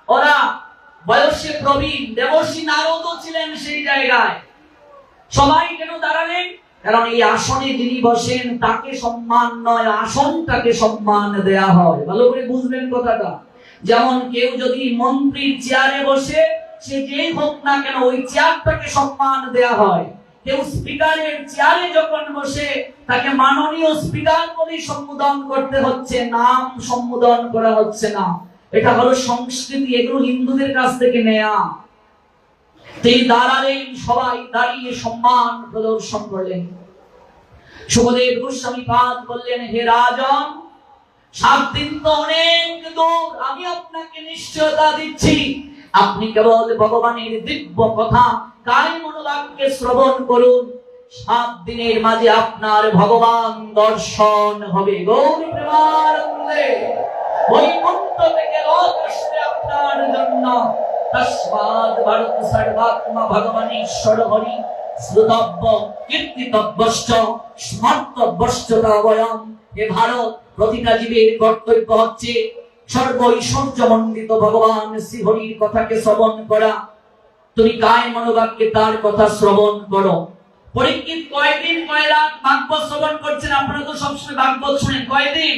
ওরা বয়সে প্রবীণ। দেবর্ষি নারদও ছিলেন সেই জায়গায়। সবাই কেন দাঁড়ালেন? কারণ এই আসনে যিনি বসেন তাকে সম্মান নয়, আসনটাকে সম্মান দেয়া হয়। ভালো করে বুঝবেন কথাটা। যেমন কেউ যদি মন্ত্রীর চেয়ারে বসে, সে যেই হোক না কেন, ওই চেয়ারটাকে সম্মান দেয়া হয়। কেউ স্পিকারের চেয়ারে যখন বসে, তাকে মাননীয় স্পিকার বলে সম্বোধন করতে হচ্ছে, নাম সম্বোধন করা হচ্ছে না। এটা হলো সংস্কৃতি, এগুলো হিন্দুদের কাছ থেকে নেয়া। তিনি দাঁড়ালেন, সবাই দাঁড়িয়ে সম্মান প্রদর্শন করলেন। সুখদেব গোস্বামী পাদ বললেন, হে রাজন, 7 দিন তো অনেক দূর, আমি আপনাকে নিশ্চয়তা দিচ্ছি, আপনি কেবল ভগবানের দিব্য কথা কানে মনোবাক্যে শ্রবণ করুন, 7 দিনের মাঝে আপনার ভগবান দর্শন হবে। গৌরী প্রেমানন্দে বৈকুণ্ঠ থেকে লোক আসবে আপনার জন্য। তস্মাৎ ভারত সর্বাত্মা ভগবান ঈশ্বর হরি শ্রুতব্য কীর্তিতব্যশ্চ স্মর্তব্যশ্চ তবয়ম। হে ভারত, প্রতিটা জীবের কর্তব্য হচ্ছে সর্ব ঐশ্বর্যমণ্ডিত ভগবান শ্রী হরির কথাকে শ্রবণ করা। তুমি কায় মনোবাক্যে তার কথা শ্রবণ করো। পরীক্ষিত কয়দিন কয় রাত ভাগবত শ্রবণ করছেন? আপনারা তো সবসময় ভাগবত শুনেন। কয়দিন?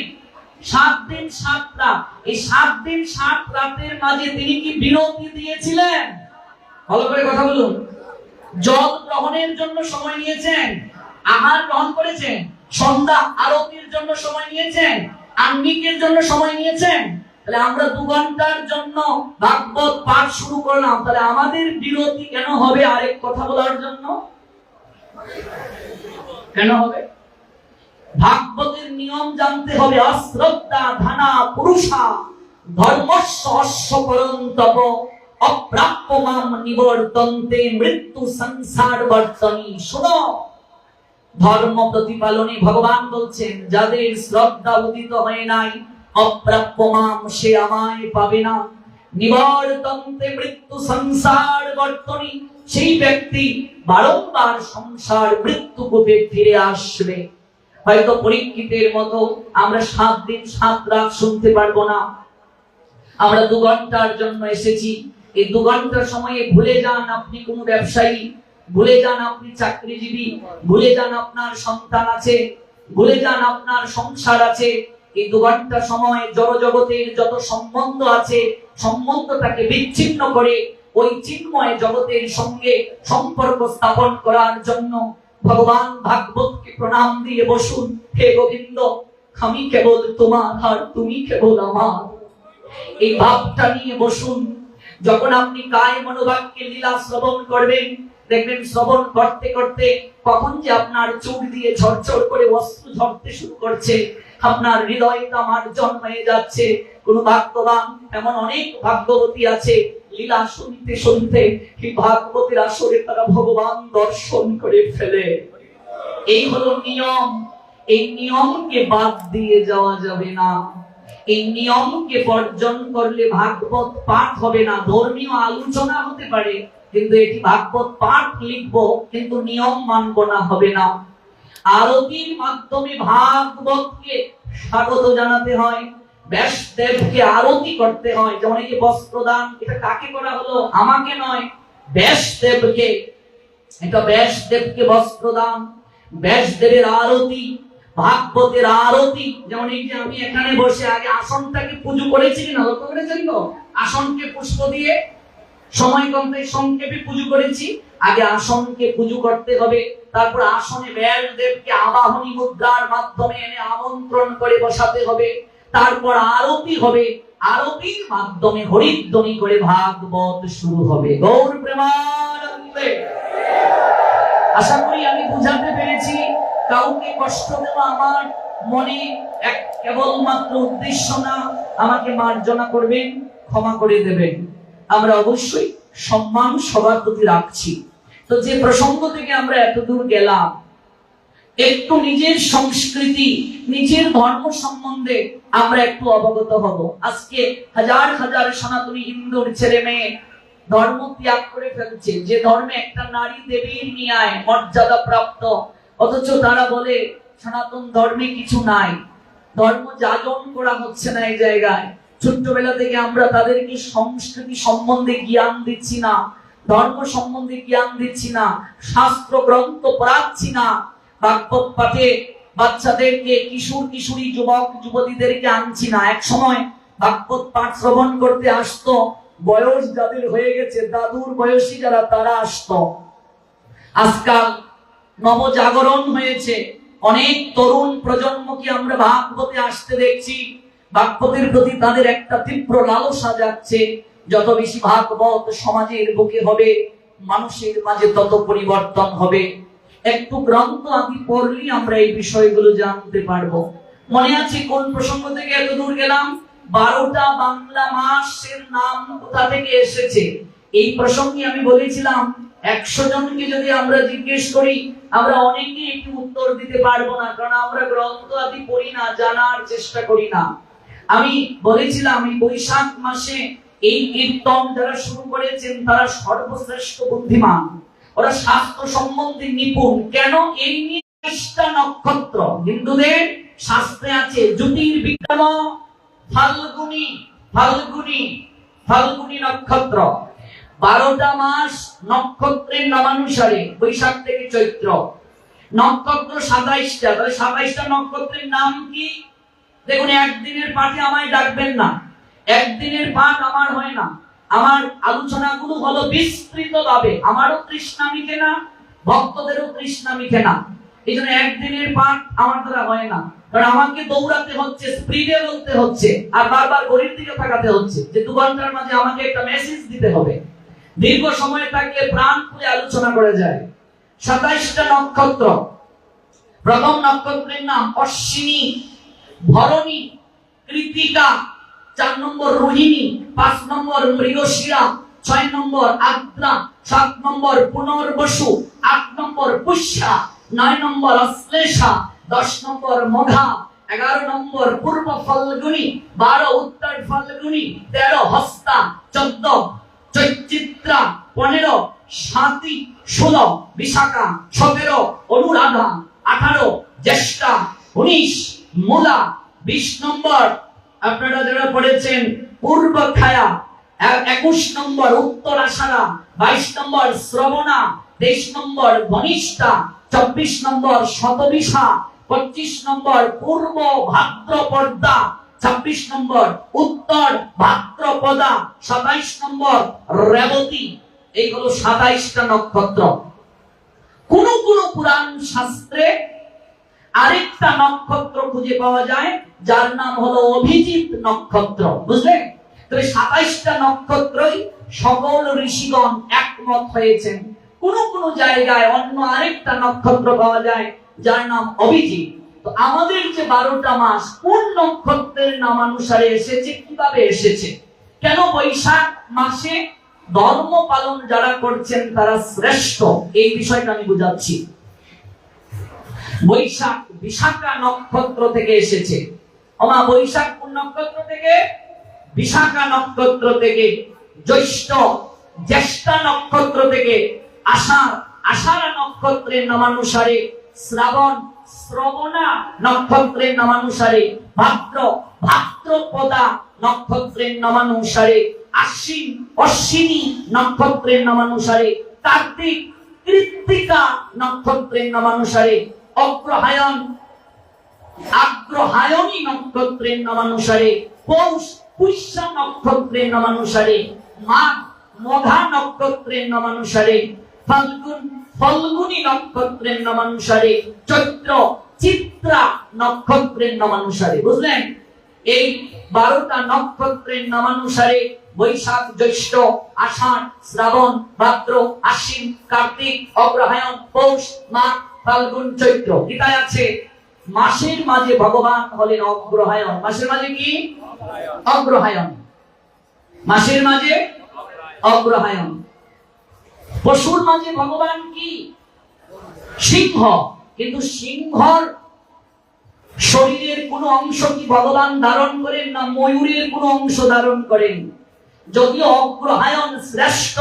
7 দিন 7 রাত। এই 7 দিন 7 রাতের মাঝে তিনি কি বিরতি দিয়েছিলেন? ভালো করে কথা বলুন। জল গ্রহণের জন্য সময় নিয়েছেন, আহার গ্রহণ করেছেন, সন্ধ্যা আরতির জন্য সময় নিয়েছেন, আঙ্গিকের জন্য সময় নিয়েছেন। তাহলে আমরা 2 ঘন্টার জন্য ভাগবত পাঠ শুরু করলাম, তাহলে আমাদের বিরতি কেন হবে? আরেক কথা বলার জন্য কেন হবে? ভাগবতের নিয়ম জানতে হবে। অশ্রদ্ধা ধানা পুরুষা ধর্মস্য অশ্ব পরন্তপ অপ্রাপ্য মাম নিবর্তন্তে মৃত্যু সংসার বর্তনী। শোনো, ধর্ম প্রতিপালনে ভগবান বলছেন যাদের শ্রদ্ধা উদিত হয় নাই, অপ্রাপ্য মাম, সে আমায় পাবে না। নিবর্তন্তে মৃত্যু সংসার বর্তনী, সেই ব্যক্তি বারংবার সংসার মৃত্যুকূপে ফিরে আসবে। হয়তো পরীক্ষিতের মতো আমরা 7 দিন 7 রাত শুনতে পারবো না। আমরা 2 ঘন্টার জন্য এসেছি। এই 2 ঘন্টার সময়ে ভুলে যান আপনি কোন ব্যবসায়ী, ভুলে যান আপনি চাকরিজীবী, ভুলে যান আপনার সন্তান আছে, ভুলে যান আপনার সংসার আছে। এই 2 ঘন্টা সময় জড় জগতের যত সম্বন্ধ আছে, সম্বন্ধটাকে বিচ্ছিন্ন করে ওই চিন্ময় জগতের সঙ্গে সম্পর্ক স্থাপন করার জন্য ভগবান ভাগবতকে প্রণাম দিয়ে বসুন। হে গোবিন্দ, আমি কেবল তোমার আর তুমি কেবল আমার, এই ভাবটা নিয়ে বসুন। যখন আপনি কায় মনোবাক্যে লীলা শ্রবণ করবেন, দেখবেন শ্রবণ করতে করতে কখন যে আপনার চোখ দিয়ে ঝরঝর করে অশ্রু ঝরতে শুরু করছে, আপনার হৃদয়টা মার্জন হয়ে যাচ্ছে। কোন ভাগ্যবান, এমন অনেক ভাগ্যবতী আছে, লীলা শুনতে শুনতে এই ভাগবতের আসরে তারা ভগবান দর্শন করে ফেলে। এই হলো নিয়ম। এই নিয়মকে বাদ দিয়ে যাওয়া যাবে না। এই নিয়মকে বর্জন করলে ভাগবত পাঠ হবে না। ধর্মীয় আলোচনা হতে পারে, কিন্তু এটি ভাগবত পাঠ লিখবো কিন্তু নিয়ম মানবো না, হবে না। আরতির মাধ্যমে ভাগবতকে স্বাগত জানাতে হয়, ব্যাসদেবকে আরতি করতে হয়। যেমন এই যে বস্ত্রদান, এটা কাকে করা হলো? আমাকে নয়, ব্যাসদেবকে। এটা ব্যাসদেবকে বস্ত্রদান, ব্যাসদেবের আরতি, ভাগবতের আরতি। যেমন এই যে আমি এখানে বসে আগে আসনটাকে পুজো করেছি কিনা লক্ষ্য করেছেন তো? আসনকে পুষ্প দিয়ে সময় কমতে সংক্ষেপে পুজো করেছি। আগে আসনকে পুজো করতে হবে, তারপর আসনে ব্যাসদেবকে আবাহনী মুদ্রার মাধ্যমে এনে আমন্ত্রণ করে বসাতে হবে, তারপর আরতি হবে, আরতির মাধ্যমে হরিধ্বনি করে ভাগবত শুরু হবে। গৌর প্রেমানন্দে। আশা করি আমি বুঝাতে পেরেছি। কাউকে কষ্ট দেওয়া আমার মনে কেবলমাত্র উদ্দেশ্য না। আমাকে মার্জনা করবেন, ক্ষমা করে দেবেন। আমরা অবশ্যই সম্মান সবার প্রতি রাখছি। তো যে প্রসঙ্গ থেকে আমরা এত দূর গেলাম, একটু নিজের সংস্কৃতি, নিজের ধর্ম সম্বন্ধে আমরা একটু অবগত হব। আজকে হাজার হাজার সনাতনী হিন্দুর ছেলে মেয়ে ধর্ম ত্যাগ করে ফেলছে। যে ধর্মে একটা নারী দেবীর ন্যায় মর্যাদা প্রাপ্ত, অথচ তারা বলে সনাতন ধর্মে কিছু নাই। ধর্ম যাজন করা হচ্ছে না এই জায়গায়। ছোট্টবেলা থেকে আমরা তাদেরকে সংস্কৃতি সম্বন্ধে জ্ঞান দিচ্ছি না, ধর্ম সম্বন্ধে জ্ঞান দিচ্ছি না, শাস্ত্র গ্রন্থ পড়াচ্ছি না। ভাগবত পাঠে বাচ্চাদেরকে, কিশোর কিশোরী, যুবক যুবতীদেরকে আনছি না। এক সময় ভাগবত পাঠ শ্রবণ করতে আসতো, বয়স যাদের হয়ে গেছে, দাদুর বয়সী যারা, তারা আসতো। আজকাল নবজাগরণ হয়েছে, অনেক তরুণ প্রজন্মকে আমরা ভাগবতে আসতে দেখছি। ভাগবতের প্রতি তাদের একটা তীব্র লালসা যাচ্ছে। যত বেশি ভাগবত সমাজের বুকে হবে, মানুষের মাঝে তত পরিবর্তন হবে। একটু গ্রন্থ আদি পড়লেই আমরা এই বিষয়গুলো জানতে পারবো। মনে আছে কোন প্রসঙ্গ থেকে এত দূর গেলাম? 12টা বাংলা মাসের নাম কোথা থেকে এসেছে এই প্রসঙ্গে আমি বলেছিলাম 100 জনকে যদি আমরা জিজ্ঞেস করি, আমরা অনেকেই একটু উত্তর দিতে পারবো না, কারণ আমরা গ্রন্থ আদি পড়ি না, জানার চেষ্টা করি না। আমি বলেছিলাম এই বৈশাখ মাসে এই কীর্তন যারা শুরু করেছেন তারা সর্বশ্রেষ্ঠ বুদ্ধিমান, ওরা শাস্ত্র সম্বন্ধে নিপুণ। কেন? এই নিয়ে 22টা নক্ষত্র হিন্দুদের শাস্ত্রে আছে। জ্যোতির্বিক্রম ফাল্গুনী, ফাল্গুনী, ফাল্গুনী নক্ষত্র। 12টা মাস নক্ষত্রের নামানুসারে, বৈশাখ থেকে চৈত্র। নক্ষত্র 27টা, তাহলে 27টা নক্ষত্রের নাম কি? দেখুন, একদিনের পাঠে আমায় ডাকবেন না, একদিনের পাঠ আমার হয় না। আমার আলোচনাগুলো হলো বিস্তৃত ভাবে, আমারও তৃষ্ণা মিটে না, ভক্তদেরও তৃষ্ণা মিটে না। এই জন্য একদিনের পাঠ আমার দ্বারা হয় না, কারণ আমাকে দৌড়াতে হচ্ছে, স্পিডে বলতে হচ্ছে, আর বারবার ঘড়ির দিকে তাকাতে হচ্ছে যে 2 ঘন্টার মাঝে আমাকে একটা মেসেজ দিতে হবে। দীর্ঘ সময় থাকলে প্রাণ খুলে আলোচনা করা যায়। 27টা নক্ষত্র, প্রথম নক্ষত্রের নাম অশ্বিনী, ভরণী, কৃত্তিকা, 4 নম্বর রোহিণী, 5 নম্বর মৃগশিরা, 6 নম্বর আদ্রা, 7 নম্বর পুনর্বসু, 8 নম্বর পুষ্যা, 9 নম্বর অশ্লেষা, 10 নম্বর মঘা, 11 নম্বর পূর্ব ফাল্গুনী, 12 উত্তর ফাল্গুনী, 13 হস্তা, 14 চৈত্রা, 15 স্বাতি, 16 বিশাখা, 17 অনুরাধা, 18 জ্যেষ্ঠা, 19 মূলা, 20 নম্বর আপনারা যারা পড়েছেন পূর্ব খায়া, 21 নম্বর উত্তর আষাঢ়া, 22 নম্বর শ্রবণা, 23 নম্বর ধনিষ্ঠা, 24 নম্বর শতবিশা, 25 নম্বর পূর্ব ভাদ্রপদা, 26 নম্বর উত্তর ভাদ্রপদা, 27 নম্বর রেবতী। এইগুলো 27টা নক্ষত্র। কোন কোন পুরাণ শাস্ত্রে আরেকটা নক্ষত্র খুঁজে পাওয়া যায় যার নাম হলো অভিজিৎ নক্ষত্র, বুঝলেন? তবে 27টা নক্ষত্রই সকল ঋষিগণ একমত হয়েছেন। কোন কোন জায়গায় অন্য আরেকটা নক্ষত্র পাওয়া যায় যার নাম অভিজিৎ। তো আমাদের যে 12টা মাস কোন নক্ষত্রের নামানুসারে এসেছে, কিভাবে এসেছে, কেন বৈশাখ মাসে ধর্ম পালন যারা করছেন তারা শ্রেষ্ঠ, এই বিষয়টা আমি বুঝাচ্ছি। বৈশাখ বিশাখা নক্ষত্র থেকে এসেছে। ওমা বৈশাখ কোন নক্ষত্র থেকে? বিশাখা নক্ষত্র থেকে। জ্যৈষ্ঠ জ্যেষ্ঠা নক্ষত্র থেকে। আষাঢ় আষাঢ়া নক্ষত্রের নামানুসারে। শ্রাবণ শ্রবণা নক্ষত্রের নামানুসারে। ভাদ্র ভাদ্রপদা নক্ষত্রের নামানুসারে। আশ্বিন অশ্বিনী নক্ষত্রের নামানুসারে। কার্তিক কৃত্তিকা নক্ষত্রের নামানুসারে। অগ্রহায়ণ আগ্রহায়ণী নক্ষত্রের নামানুসারে। পৌষ পুষ্যা নক্ষত্রের নামানুসারে। মাঘ মঘা নক্ষত্রের নামানুসারে। ফাল্গুন ফাল্গুনী নক্ষত্রের নামানুসারে। চৈত্র চিত্রা নক্ষত্রের নামানুসারে। বুঝলেন? এই 12টা নক্ষত্রের নামানুসারে বৈশাখ জ্যৈষ্ঠ আষাঢ় শ্রাবণ ভাদ্র আশ্বিন কার্তিক অগ্রহায়ণ পৌষ মাঘ ফাল্গুন চৈত্র। গীতায় আছে মাসের মাঝে ভগবান হলেন অগ্রহায়ণ। মাসের মাঝে কি? অগ্রহায়ণ। মাসের মাঝে অগ্রহায়ণ। পশুর মাঝে ভগবান কি? সিংহ। কিন্তু সিংহর শরীরের কোন অংশ কি ভগবান ধারণ করেন না ময়ূরের কোন অংশ ধারণ করেন? যদিও অগ্রহায়ণ শ্রেষ্ঠ,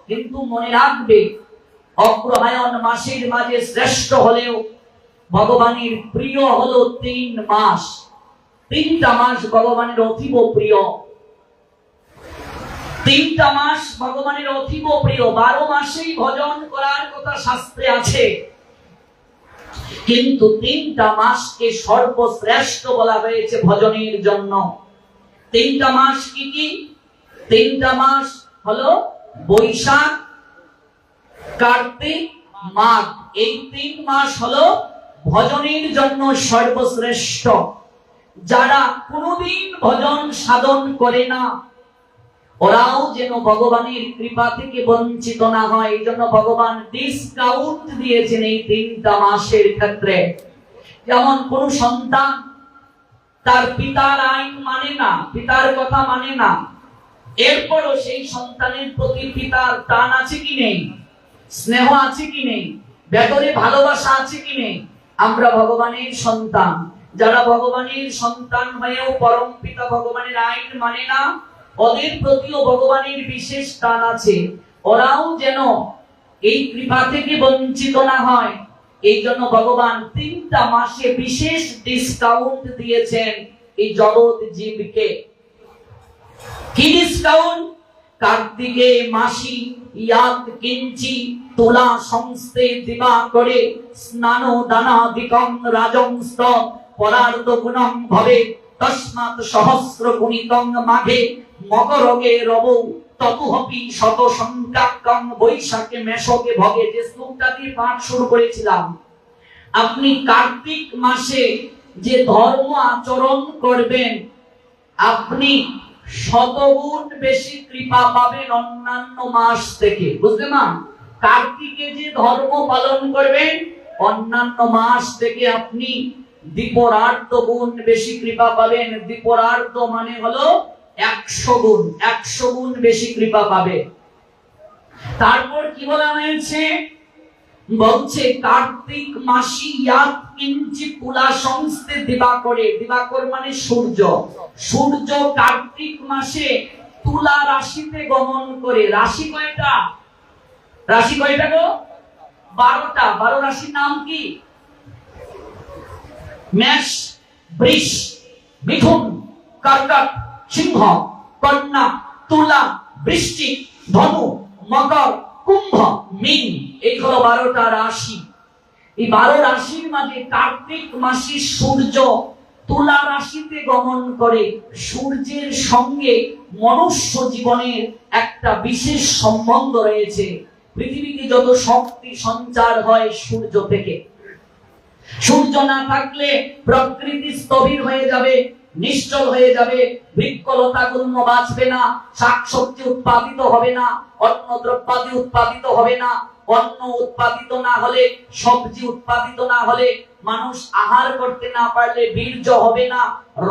কিন্তু মনে রাখবে অগ্রহায়ণ মাসের মাঝে শ্রেষ্ঠ হলেও ভগবানের প্রিয় হলো 3 মাস। 3টা মাস ভগবানের অতীব প্রিয়। 3টা মাস ভগবানের অতীব প্রিয়। 12 মাসেই ভজন করার কথা শাস্ত্রে আছে, কিন্তু 3টা মাসকে সর্বশ্রেষ্ঠ বলা হয়েছে ভজনের জন্য। 3টা মাস কি কি? 3টা মাস হলো বৈশাখ কার্তিক মাঘ। এই 3 মাস হলো ভজনের জন্য সর্বশ্রেষ্ঠ। যারা কোনদিন ভজন সাধন করে না ওরাও যেন ভগবানের কৃপা থেকে বঞ্চিত না হয়, এই জন্য ভগবান ডিসকাউন্ট দিয়েছেন এই 3টা মাসের ক্ষেত্রে। যেমন কোন সন্তান তার পিতার আইন মানে না, পিতার কথা মানে না, এরপরও সেই সন্তানের প্রতি পিতার টান আছে কি নেই? স্নেহ আছে কি নেই? ভেতরে ভালোবাসা আছে কি নেই? আমরা ভগবানের সন্তান। যারা ভগবানের সন্তান হয়েও পরম পিতা ভগবানের আইন মানে না, ওদের প্রতিও ভগবানের বিশেষ টান আছে। ওরাও যেন এই কৃপা থেকে বঞ্চিত না হয়, এই জন্য ভগবান 3টা মাসে বিশেষ ডিসকাউন্ট দিয়েছেন এই জগৎ জীবকে। কি ডিসকাউন্ট? কার্তিকে মাসি ইয়াদ কিঞ্চি তুলা সংস্থে দিবা করে স্নান দানাদিকং রাজংস্ত পরার্ধ গুণং ভবে তস্মাৎ সহস্র গুণিতং মাঘে মকরগে রব ততুহপি শত সংখ্যাকং বৈশাখে মেষকে ভগে। যে শ্লোকটা দিয়ে পাঠ শুরু করেছিলাম, আপনি কার্তিক মাসে যে ধর্ম আচরণ করবেন আপনি শতগুণ বেশি কৃপা পাবেন অন্যান্য মাস থেকে। বুঝলে না? কার্তিকে যে ধর্ম পালন করবেন অন্যান্য মাস থেকে আপনি দ্বিপরার্ধ গুণ বেশি কৃপা পাবেন। দ্বিপরার্ধ মানে হলো 100 গুণ, 100 গুণ বেশি কৃপা পাবে। তারপর কি বলা হয়েছে? বলছে কার্তিক মাসি ইয়াত কিঞ্চি তুলা সংস্থে দিবাকরে। দিবাকর মানে সূর্য। সূর্য কার্তিক মাসে তুলা রাশিতে গমন করে। রাশি কয়টা? রাশি কয়টা গো? 12টা। 12 রাশির নাম কি? মেষ, বৃষ, মিথুন, কর্কট, সিংহ, কন্যা, তুলা, বৃশ্চিক, ধনু, মকর, কুম্ভ, মীন। এই হলো 12টা রাশি। এই 12 রাশির মাঝে কার্তিক মাসে সূর্য তুলা রাশিতে গমন করে। সূর্যের সঙ্গে মনুষ্য জীবনের একটা বিশেষ সম্বন্ধ রয়েছে। পৃথিবীতে যত শক্তি সঞ্চার হয় সূর্য থেকে। সূর্য না থাকলে প্রকৃতি স্থবির হয়ে যাবে, নিশ্চল হয়ে যাবে, বৃক্ষলতা গুল্ম বাঁচবে না, শাকসবজি উৎপাদিত হবে না, অন্ন দ্রব্যাদি উৎপাদিত হবে না। অন্ন উৎপাদিত না হলে, সবজি উৎপাদিত না হলে, মানুষ আহার করতে না পারলে বীর্য হবে না,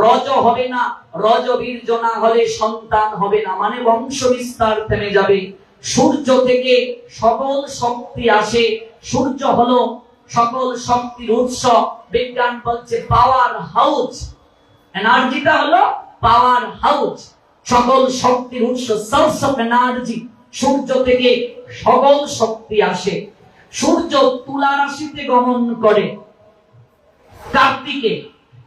রজ হবে না। রজ বীর্য না হলে সন্তান হবে না, মানে বংশ বিস্তার থেমে যাবে। সূর্য থেকে সকল শক্তি আসে। সূর্য হলো সকল শক্তির উৎস। বিজ্ঞান বলছে পাওয়ার হাউস। এনার্জিটা হলো পাওয়ার হাউস, সকল শক্তির উৎস, সোর্স অফ এনার্জি। সূর্য থেকে সকল শক্তি আসে। সূর্য তুলা রাশিতে গমন করে কার্তিকে।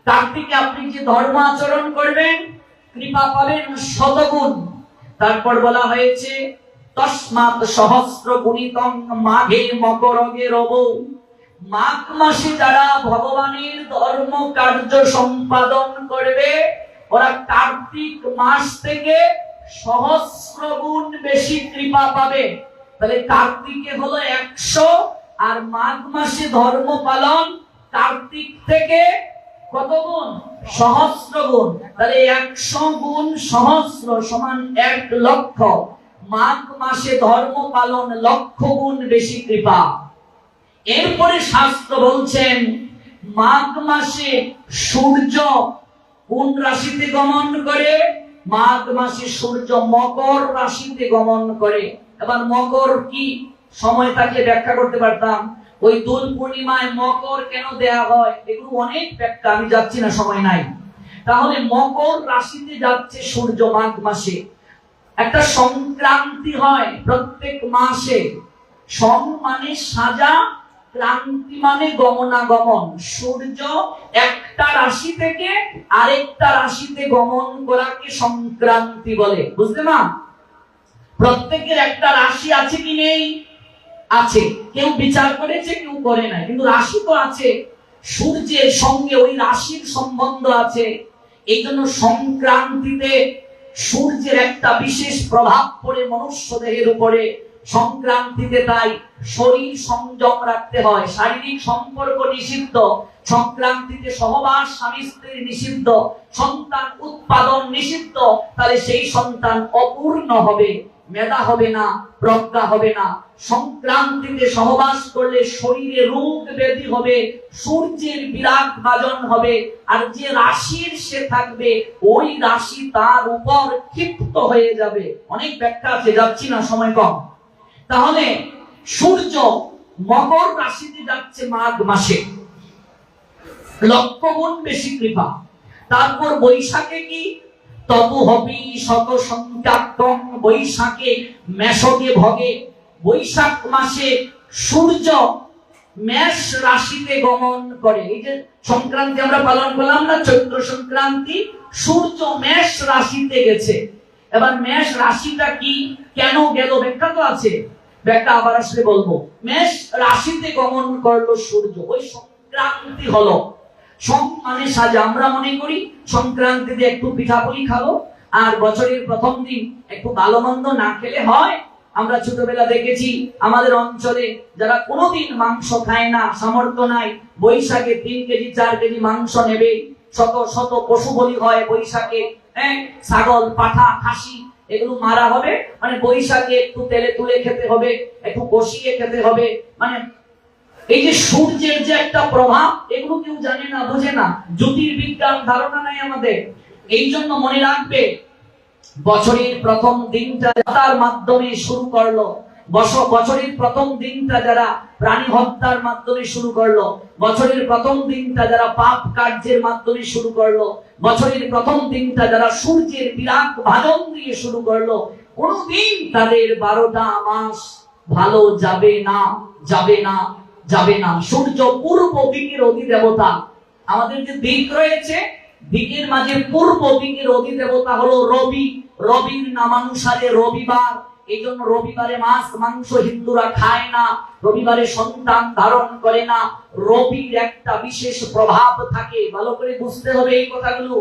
কার্তিকে আপনি যে ধর্ম আচরণ করবেন কৃপা পাবেন শতগুণ। তারপর বলা হয়েছে তস্মাৎ সহস্র গুণিতং মাঘে মকরগে রব। মাঘ মাসে যারা ভগবানের ধর্ম কার্য সম্পাদন করবে ওরা কার্তিক মাস থেকে সহস্র গুণ বেশি কৃপা পাবে। তাহলে কার্তিকে হলো 100 আর মাঘ মাসে ধর্ম পালন কার্তিক থেকে কত গুণ? সহস্র গুণ। তাহলে 100 গুণ সহস্র সমান 1 লক্ষ। মাঘ মাসে ধর্ম পালন লক্ষ গুণ বেশি কৃপা। এরপরে শাস্ত্র বলছেন মাঘ মাসে সূর্য কোন রাশিতে গমন করে? মাঘ মাসে সূর্য মকর রাশিতে গমন করে। এবার মকর কি সময় তাকে ব্যাখ্যা করতে পারতাম। ওই দোল পূর্ণিমায় মকর কেন দেয়া হয় এগুলো অনেক ব্যাখ্যা, আমি যাচ্ছি না, সময় নাই। তাহলে মকর রাশিতে যাচ্ছে সূর্য মাঘ মাসে। একটা সংক্রান্তি হয় প্রত্যেক মাসে। সং মানে সাজা, ক্রান্তি মানে গমনাগমন। সূর্য একটা রাশি থেকে আরেকটা রাশিতে গমন করাকে সংক্রান্তি বলে। বুঝলে না? প্রত্যেকের একটা রাশি আছে কি নেই? আছে। কেউ বিচার করেছে, কেউ করে না, কিন্তু রাশি তো আছে। সূর্যের সঙ্গে ওই রাশির সম্বন্ধ আছে। এই জন্য সংক্রান্তিতে সূর্যের একটা বিশেষ প্রভাব পড়ে মনুষ্য দেহের উপরে। সংক্রান্তিতে তাই শরীর সংযম রাখতে হয়। শারীরিক সম্পর্ক নিষিদ্ধ। সংক্রান্তিতে সহবাস স্বামী স্ত্রীর নিষিদ্ধ। সন্তান উৎপাদন নিষিদ্ধ। তাহলে সেই সন্তান অপূর্ণ হবে, মেধা হবে না, প্রজ্ঞা হবে না। সংক্রান্তিতে সহবাস করলে শরীরে রোগ ব্যাধি হবে, সূর্যের বিরাট বাজন হবে। আর যে রাশির সে থাকবে ওই রাশি তার উপর ক্ষিপ্ত হয়ে যাবে। অনেক ব্যাখ্যা আছে, যাচ্ছি না, সময় কম। তাহলে সূর্য মকর রাশিতে যাচ্ছে মাঘ মাসে, লক্ষ গুণ বেশি কৃপা। তারপর বৈশাখে কি? তবু হবি শত সংখ্যাক্তং। বৈশাখে মেষকে ভগে। বৈশাখ মাসে সূর্য মেষ রাশিতে গমন করে। এই যে সংক্রান্তি আমরা পালন করলাম না, চৈত্র সংক্রান্তি, সূর্য মেষ রাশিতে গেছে। এবার মেষ রাশিটা কি, কেন গেল ব্যাখ্যা তো আছে, ব্যাখ্যা আবার আসলে বলবো। মেষ রাশিতে গমন করলো সূর্য, ওই সংক্রান্তি হলো। মানে সাজা। আমরা মনে করি সংক্রান্তিতে একটু পিঠাপুলি খাবো আর বছরের প্রথম দিন একটু ভালো মন্দ না খেলে হয়। আমরা ছোটবেলা দেখেছি আমাদের অঞ্চলে যারা কোনোদিন মাংস খায় না, সামর্থ্য নাই, বৈশাখে 3 কেজি 4 কেজি মাংস নেবে। শত শত পশু বলি হয় বৈশাখে। ছাগল, পাঠা, খাসি এগুলো মারা হবে। মানে বৈশাখে একটু তেলে তুলে খেতে হবে, একটু কষিয়ে খেতে হবে। মানে এই যে সূর্যের যে একটা প্রভাব, এগুলো কেউ জানে না, বোঝে না, জ্যোতির্বিজ্ঞান ধারণা নাই আমাদের। এই জন্য মনে রাখবে, বছরের প্রথম দিনটা তার মাধ্যমে শুরু করলো, বছরের প্রথম দিনটা যারা প্রাণী হত্যার মাধ্যমে শুরু করলো, বছরের প্রথম দিনটা যারা পাপ কার্যের মাধ্যমে শুরু করলো, বছরের প্রথম দিনটা যারা সূর্যের বিরাট ভাজন দিয়ে শুরু করলো, কোনদিন তাদের 12টা মাস ভালো যাবে না, যাবে না, যাবে না। সূর্য পূর্ব দিকের অধিদেবতা। আমাদের যে দিক রয়েছে, দিকের মাঝে পূর্ব দিকের অধিদেবতা হলো রবি। রবির নামানুসারে রবিবার। এই জন্য রবিবারে মাছ মাংস হিন্দুরা খায় না, রবিবারে সন্তান ধারণ করে না। রবির একটা বিশেষ প্রভাব থাকে, ভালো করে বুঝতে হবে এই কথাগুলো।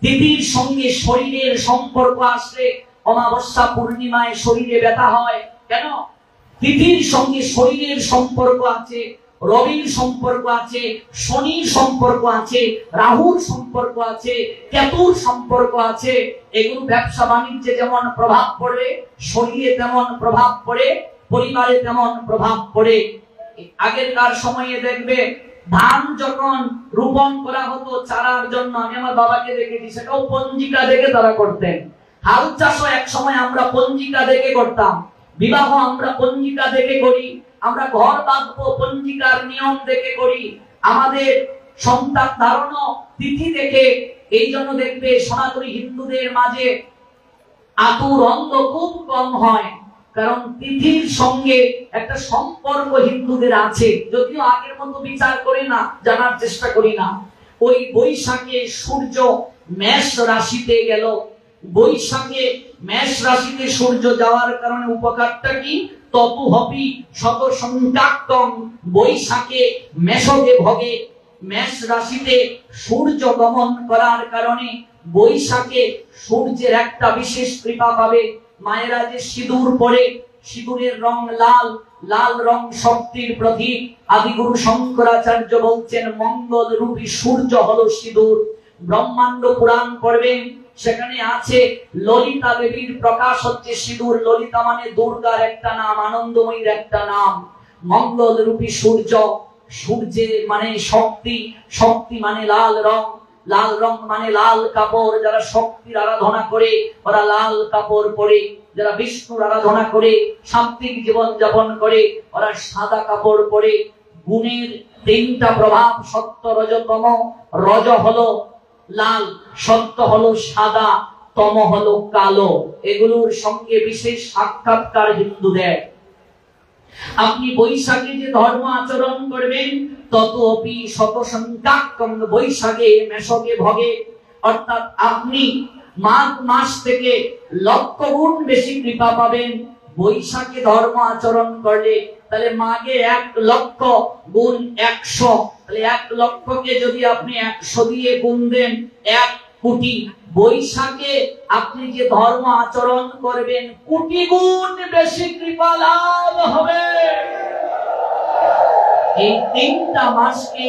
তিথির সঙ্গে শরীরের সম্পর্ক আসলে অমাবস্যা পূর্ণিমায় শরীরে ব্যথা হয়। কেন? তিথির সঙ্গে শরীরের সম্পর্ক আছে, রবির সম্পর্ক আছে, শনির সম্পর্ক আছে, রাহুর সম্পর্ক আছে, কেতুর সম্পর্ক আছে। এগুলো ব্যবসা বাণিজ্যে যেমন প্রভাব পড়ে, শরীরে তেমন প্রভাব পড়ে, পরিবারে তেমন প্রভাব পড়ে। আগেরকার সময়ে দেখবে ধান যখন রোপণ করা হতো চারার জন্য, আমি আমার বাবাকে দেখেছি, সেটাও পঞ্জিকা দেখে তারা করতেন। হাল চাষও এক সময় আমরা পঞ্জিকা দেখে করতাম, বিবাহ আমরা পঞ্জিকা দেখে করি, আমরা ঘর বাঁধবো পঞ্জিকার নিয়ম দেখে করি, আমাদের সন্তান ধারণও তিথি দেখে। এই জন্য দেখবে সনাতনী হিন্দুদের মাঝে আতুর অন্ধ খুব কম হয়, কারণ তিথির সঙ্গে একটা সম্পর্ক হিন্দুদের আছে। যদিও আগের মতো বিচার করি না, জানার চেষ্টা করি না। ওই বৈশাখে সূর্য মেষ রাশিতে গেল, বৈশাখে মেষ রাশিতে সূর্য যাওয়ার কারণে উপকারটা কি? ততু হপি শত সংখ্যাক্তম। বৈশাখে মেষকে ভগে, মেষ রাশিতে সূর্য গমন করার কারণে বৈশাখে সূর্যের একটা বিশেষ কৃপা পাবে। মায়েরা যে সিঁদুর পরে, সিঁদুরের রং লাল, লাল রং শক্তির প্রতীক। আদিগুরু শঙ্করাচার্য বলছেন মঙ্গল রূপী সূর্য হলো সিঁদুর। ব্রহ্মাণ্ড পুরাণ পড়বেন, সেখানে আছে ললিতা দেবীর প্রকাশ হচ্ছে সিঁদুর। ললিতা মানে দুর্গার একটা নাম, আনন্দময়ীর একটা নাম। মঙ্গল রূপী সূর্য, সূর্যের মানে শক্তি, শক্তি মানে লাল রং, লাল রং মানে লাল কাপড়। যারা শক্তির আরাধনা করে ওরা লাল কাপড় পরে, যারা বিষ্ণুর আরাধনা করে সাত্ত্বিক জীবন যাপন করে ওরা সাদা কাপড় পরে। গুণের 3টা প্রভাব, সত্য রজ তম। রজ হলো লাল, সত্য হলো সাদা, তম হলো কালো। এগুলোর সঙ্গে বিশেষ সাক্ষাৎকার হিন্দুদের। আপনি বৈশাখে যে ধর্ম আচরণ করবেন, তত অপি শত সংখ্যাক্তম। বৈশাখে মেষকে ভগে, অর্থাৎ আপনি মাঘ মাস থেকে লক্ষ গুণ বেশি কৃপা পাবেন বৈশাখে ধর্ম আচরণ করলে। তাহলে মাঘে 1 লক্ষ গুণ 100, তাহলে 1 লক্ষকে যদি আপনি 100 দিয়ে গুণ দেন 1 কোটি। বৈশাখে আপনি যে ধর্ম আচরণ করবেন কোটি গুণ বেশি কৃপা লাভ হবে। এই 3টা মাসকে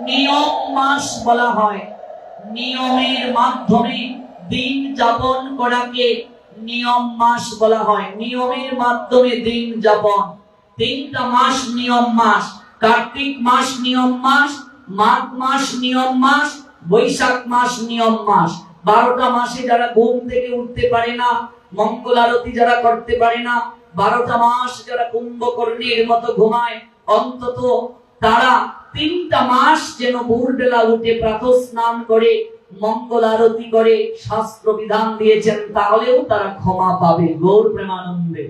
নিয়ম মাস বলা হয়। নিয়মের মাধ্যমে দিন যাপন করাকে নিয়ম মাস বলা হয়। নিয়মের মাধ্যমে দিন যাপন। 3টা মাস নিয়ম মাস। কার্তিক মাস নিয়ম মাস, মাঘ মাস নিয়ম মাস, বৈশাখ মাস নিয়ম মাস। 12টা মাসে যারা ঘুম থেকে উঠতে পারে না, মঙ্গল আরতি যারা করতে পারে না, 12টা মাস যারা কুম্ভকর্ণীর মতো ঘুমায়, অন্তত তারা 3টা মাস যেন ভোরবেলা উঠে প্রাতঃ স্নান করে মঙ্গল আরতি করে শাস্ত্র বিধান দিয়েছেন, তাহলেও তারা ক্ষমা পাবে। গৌর প্রেমানন্দে,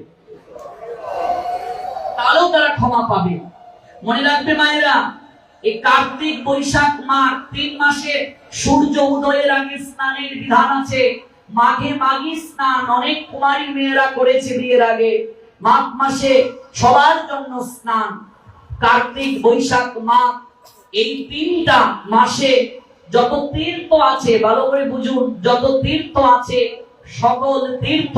তাহলেও তারা ক্ষমা পাবে। মনে রাখবে মায়েরা, এই কার্তিক বৈশাখ মাঘ 3 মাসে সূর্য উদয়ের আগে স্নানের বিধান আছে। মাঘে মাঘী স্নান অনেক কুমারী মেয়েরা করেছে বিয়ের আগে। মাঘ মাসে সবার জন্য স্নান। কার্তিক বৈশাখ মাঘ এই 3টা মাসে যত তীর্থ আছে, ভালো করে বুঝুন, যত তীর্থ আছে সকল তীর্থ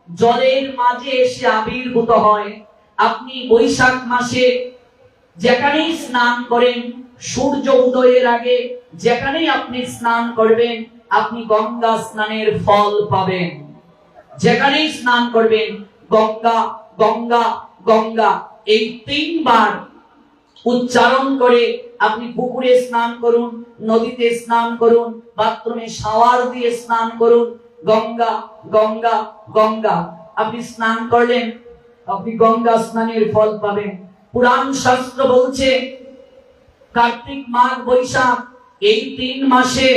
জলের মাঝে এসে আবির্ভূত হয়। আপনি বৈশাখ মাসে যেখানেই স্নান করেন, সূর্য উদয়ের আগে যেখানেই আপনি স্নান করবেন, আপনি গঙ্গা স্নানের ফল পাবেন। যেখানেই স্নান করবেন গঙ্গা, গঙ্গা, গঙ্গা, এই 3 বার উচ্চারণ করে আপনি পুকুরে স্নান করুন, নদীতে স্নান করুন, বাথরুমে শাওয়ার দিয়ে স্নান করুন, গঙ্গা গঙ্গা গঙ্গা আপনি স্নান করলেন, আপনি গঙ্গা স্নানের ফল পাবেন। পুরাণ শাস্ত্র বলছে কার্তিক, মাঘ, বৈশাখ এই 3 মাসে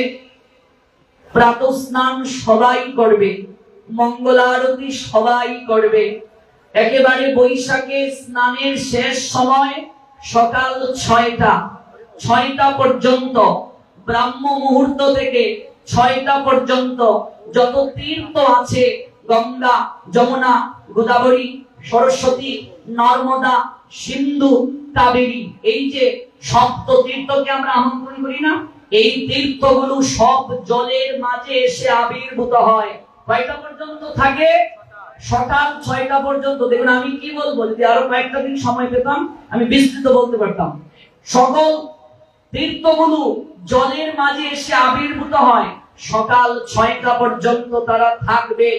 প্রাতঃ স্নান সবাই করবে, মঙ্গল আরতি সবাই করবে। একেবারে বৈশাখে স্নানের শেষ সময় সকাল 6টা পর্যন্ত, ব্রাহ্ম মুহূর্ত থেকে 6টা পর্যন্ত যত তীর্থ আছে, গঙ্গা, যমুনা, গোদাবরী, সরস্বতী, নর্মদা, সিন্ধু, কাবেরী, এই যে সপ্ত তীর্থকে আমরা আমন্ত্রণ করি না, এই তীর্থগুলো সব জলের মাঝে এসে আবির্ভূত হয়। কয়টা পর্যন্ত থাকে? সকাল 6টা পর্যন্ত। দেখুন আমি কি বলবো, যদি আরো কয়েকটা দিন সময় পেতাম আমি বিস্তৃত বলতে পারতাম। সকল তীর্থগুলো জলের মাঝে এসে আবির্ভূত হয়, সকাল 6টা পর্যন্ত তারা থাকবে।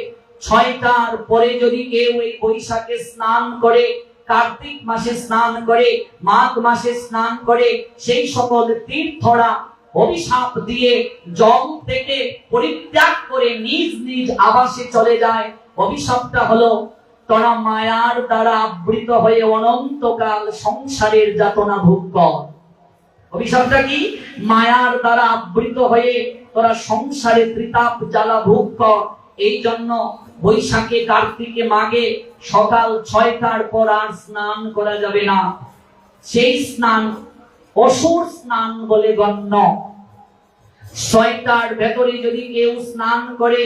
6টার পরে যদি কেউ এই বৈশাখে স্নান করে, কার্তিক মাসে স্নান করে, মাঘ মাসে স্নান করে, সেই সকল তীর্থরা অভিশাপ দিয়ে জল থেকে পরিত্যাগ করে নিজ নিজ আবাসে চলে যায়। অভিশাপটা হলো তোরা মায়ার দ্বারা আবৃত হয়ে অনন্তকাল সংসারের যাতনা ভোগ কর। অভিশাপটা কি? মায়ার দ্বারা আবৃত হয়ে তোরা সংসারে ত্রিতাপ জ্বালা ভোগ কর। এই জন্য বৈশাখে, কার্তিকে, মাঘে সকাল 6টার পর আর স্নান করা যাবে না। সেই স্নান অসুর স্নান বলে গণ্য। 6টার ভেতরে যদি কেউ স্নান করে,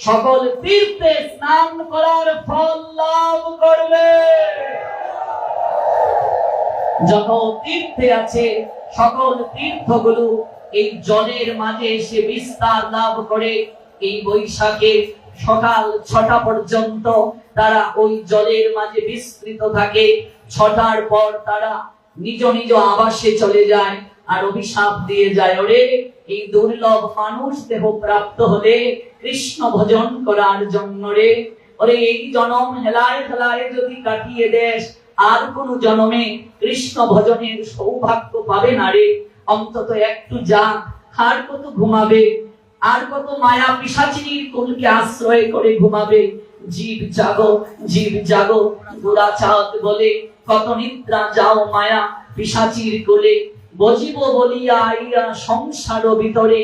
সকল তীর্থে স্নান করার ফল লাভ করবে। যত তীর্থে আছে সকল তীর্থগুলো এই জলের মাঝে এসে বিস্তার লাভ করে। এই বৈশাখে সকাল 6টা পর্যন্ত তারা ওই জলের মাঝে বিস্তৃত থাকে। 6টার পর তারা নিজ নিজ আবাসে চলে যায় আর অভিশাপ দিয়ে যায়, ওরে এই দুর্লভ মানুষ দেহ প্রাপ্ত হলে কৃষ্ণ ভজন করার জন্য রে, ওরে এই জনম হেলায় খেলায় যদি কাটিয়ে দেশ, আর কোন জনমে কৃষ্ণ ভজনের সৌভাগ্য পাবে না রে। অন্তত একটু যাক, আর কত ঘুমাবে, আর কত মায়া পিশাচিনীর কুলকে আশ্রয় করে ঘুমাবে। জীব জাগো, জীব জাগো, গোরাচাঁদ বলে কত নিদ্রা যাও মায়া পিশাচির কোলে। বজিব বলিয়া আইয়া সংসার ভিতরে,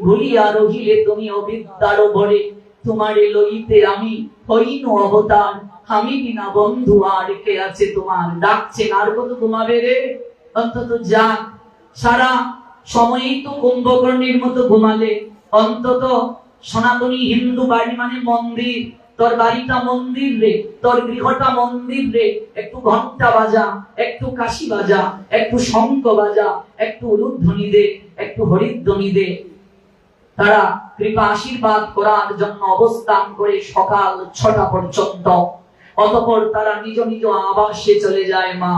ভুলিয়া রহিলে তুমি অবিদ্যার ভরে। তোমারে লইতে আমি হইন অবতার, আমি বিনা বন্ধু আর কে আছে তোমার। ডাকছেন, আর কত ঘুমাবে রে, অন্তত যাক। সারা সময়ই তো কুম্ভকর্ণের মতো ঘুমালে, অন্তত সনাতনী হিন্দু বাড়ি মানে মন্দির, তোর বাড়িটা মন্দির রে, তোর গৃহটা মন্দির রে। একটু ঘন্টা বাজা, একটু কাশি বাজা, একটু শঙ্খ বাজা, একটু উলুধ্বনি দে, একটু হরিধ্বনি দে। তারা কৃপা আশীর্বাদ করার জন্য অবস্থান করে সকাল 6টা পর্যন্ত। অতঃপর তারা নিজ নিজ আবাসে চলে যায়। মা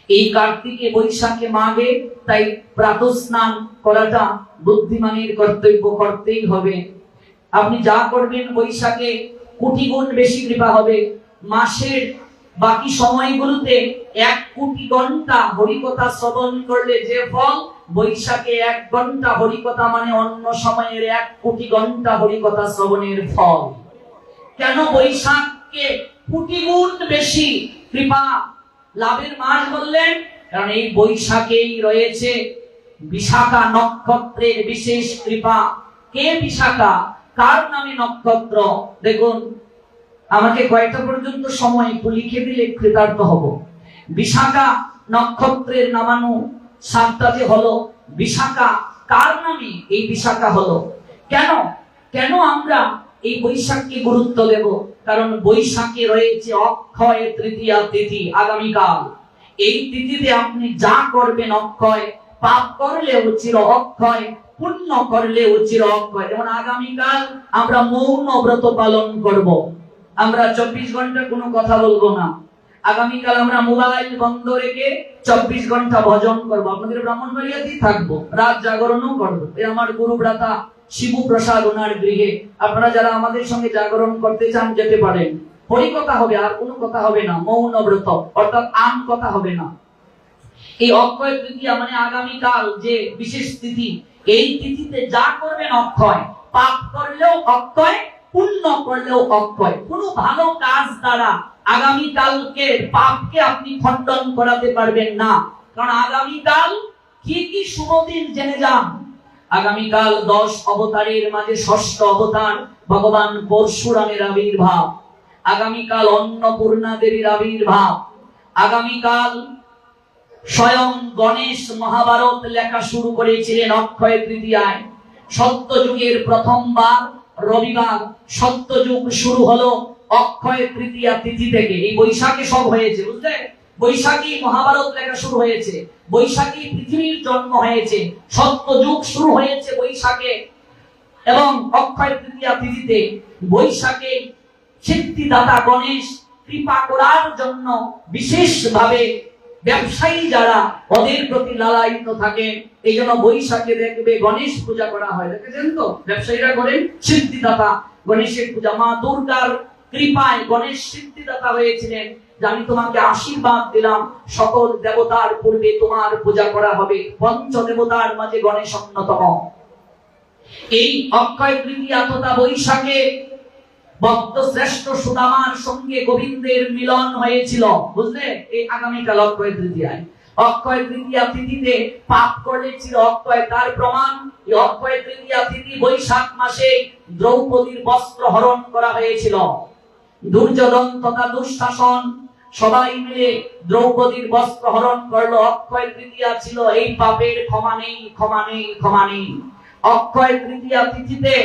এই কার্তিকে, বৈশাখে, মাঘে তাই প্রাতঃ স্নান করাটা বুদ্ধিমানের কর্তব্য, করতেই হবে। আপনি যা করবেন বৈশাখে কোটি গুণ বেশি কৃপা হবে। মাসের বাকি সময়গুলোতে 1 কোটি ঘন্টা হরিকথা শ্রবণ করলে যে ফল, বৈশাখে 1 ঘন্টা হরিকথা মানে অন্য সময়ের 1 কোটি ঘন্টা হরিকথা শ্রবণের ফল। কেন বৈশাখকে কোটি গুণ বেশি কৃপা লাভের মাস বললেন? কারণ এই বৈশাখেই রয়েছে বিশাখা নক্ষত্রের বিশেষ কৃপা। কে বিশাখা? কার নামে নক্ষত্র? দেখুন, আমাকে কয়টা পর্যন্ত সময় একটু লিখে দিলে কৃতার্থ হব। বিশাখা নক্ষত্রের নামানো 7টাতে হলো। বিশাখা কার নামে এই বিশাখা হলো? কেন কেন আমরা এই বৈশাখকে গুরুত্ব দেব? কারণ বৈশাখে রয়েছে অক্ষয় তৃতীয়া তিথি, আগামীকাল। এই তিথিতে আপনি যা করবেন অক্ষয়, পাপ করলেও চির অক্ষয়, পুণ্য করলেও চির অক্ষয়। যেমন আগামীকাল আমরা মৌন ব্রত পালন করব, আমরা 24 ঘন্টা কোনো কথা বলবো না। আগামীকাল আমরা মোবাইল বন্ধ রেখে 24 ঘন্টা ভজন করব। আপনাদের ব্রাহ্মণবাড়িয়াতেই থাকবো, রাত জাগরণও করবো। আমার গুরু ভ্রাতা শিবু প্রসাদ ওনার গৃহে। আপনারা যারা আমাদের সঙ্গে জাগরণ করতে চান যেতে পারেন। হরি কথা হবে, আর কোনো কথা হবে না। মৌন ব্রত অর্থাৎ আম কথা হবে না। এই অক্ষয় তৃতীয়া মানে আগামীকাল যে বিশেষ তিথি, এই তিথিতে যা করবেন অক্ষয়, পাপ করলেও অক্ষয়, পুণ্য করলেও অক্ষয়। কোনো ভালো কাজ দ্বারা আগামীকালকে পাপকে আপনি খণ্ডন করাতে পারবেন না। কারণ আগামীকাল কি কি শুভ দিন জেনে যান। আগামীকাল 10 অবতারের মাঝে ষষ্ঠ অবতার ভগবান পরশুরামের আবির্ভাব। আগামীকাল অন্নপূর্ণা দেবীর আবির্ভাব। আগামীকাল স্বয়ং গণেশ মহাভারত লেখা শুরু করেছিলেন অক্ষয় তৃতীয়ায়। সত্যযুগের প্রথমবার রবিবার সত্যযুগ শুরু হলো অক্ষয় তৃতীয়া তিথি থেকে। এই বৈশাখে সব হয়েছে, বুঝলে? বৈশাখী মহাভারত লেখা শুরু হয়েছে, বৈশাখী পৃথিবীর জন্ম হয়েছে, সত্যযুগ শুরু হয়েছে বৈশাখে। এবং অক্ষয় তৃতীয়া তিথিতে বৈশাখে সিদ্ধিদাতা গণেশ কৃপা করার জন্য বিশেষভাবে ব্যবসায়ী যারা ওদের প্রতি লালায়িত থাকে, এই জন্য বৈশাখে দেখবে গণেশ পূজা করা হয়। দেখেছেন তো, ব্যবসায়ীরা করেন সিদ্ধিদাতা গণেশের পূজা। মা দুর্গার কৃপায় গণেশ সিদ্ধিদাতা হয়েছিলেন যে আমি তোমাকে আশীর্বাদ দিলাম, সকল দেবতার পূর্বে তোমার পূজা করা হবে। পঞ্চদেবতার মাঝে গণেশ অন্যতম। এই অক্ষয় তৃতীয়া তথা বৈশাখে ভক্ত শ্রেষ্ঠ সুদামার সঙ্গে গোবিন্দের মিলন হয়েছিল, বুঝলে? এই আগামীকাল অক্ষয় তৃতীয়ায়। অক্ষয় তৃতীয়া তিথিতে পাপ করেছিল অক্ষয়, তার প্রমাণ অক্ষয় তৃতীয়া তিথি বৈশাখ মাসে দ্রৌপদীর বস্ত্র হরণ করা হয়েছিল। দুর্যোধন তথা দুঃশাসন সবাই মিলে দ্রৌপদীর বস্ত্র হরণ করলো। অক্ষয় তৃতীয়া ছিল এই পাপের ক্ষমা নেই, ক্ষমা নেই, ক্ষমা নেই। অক্ষয় তৃতীয়া তিথিতে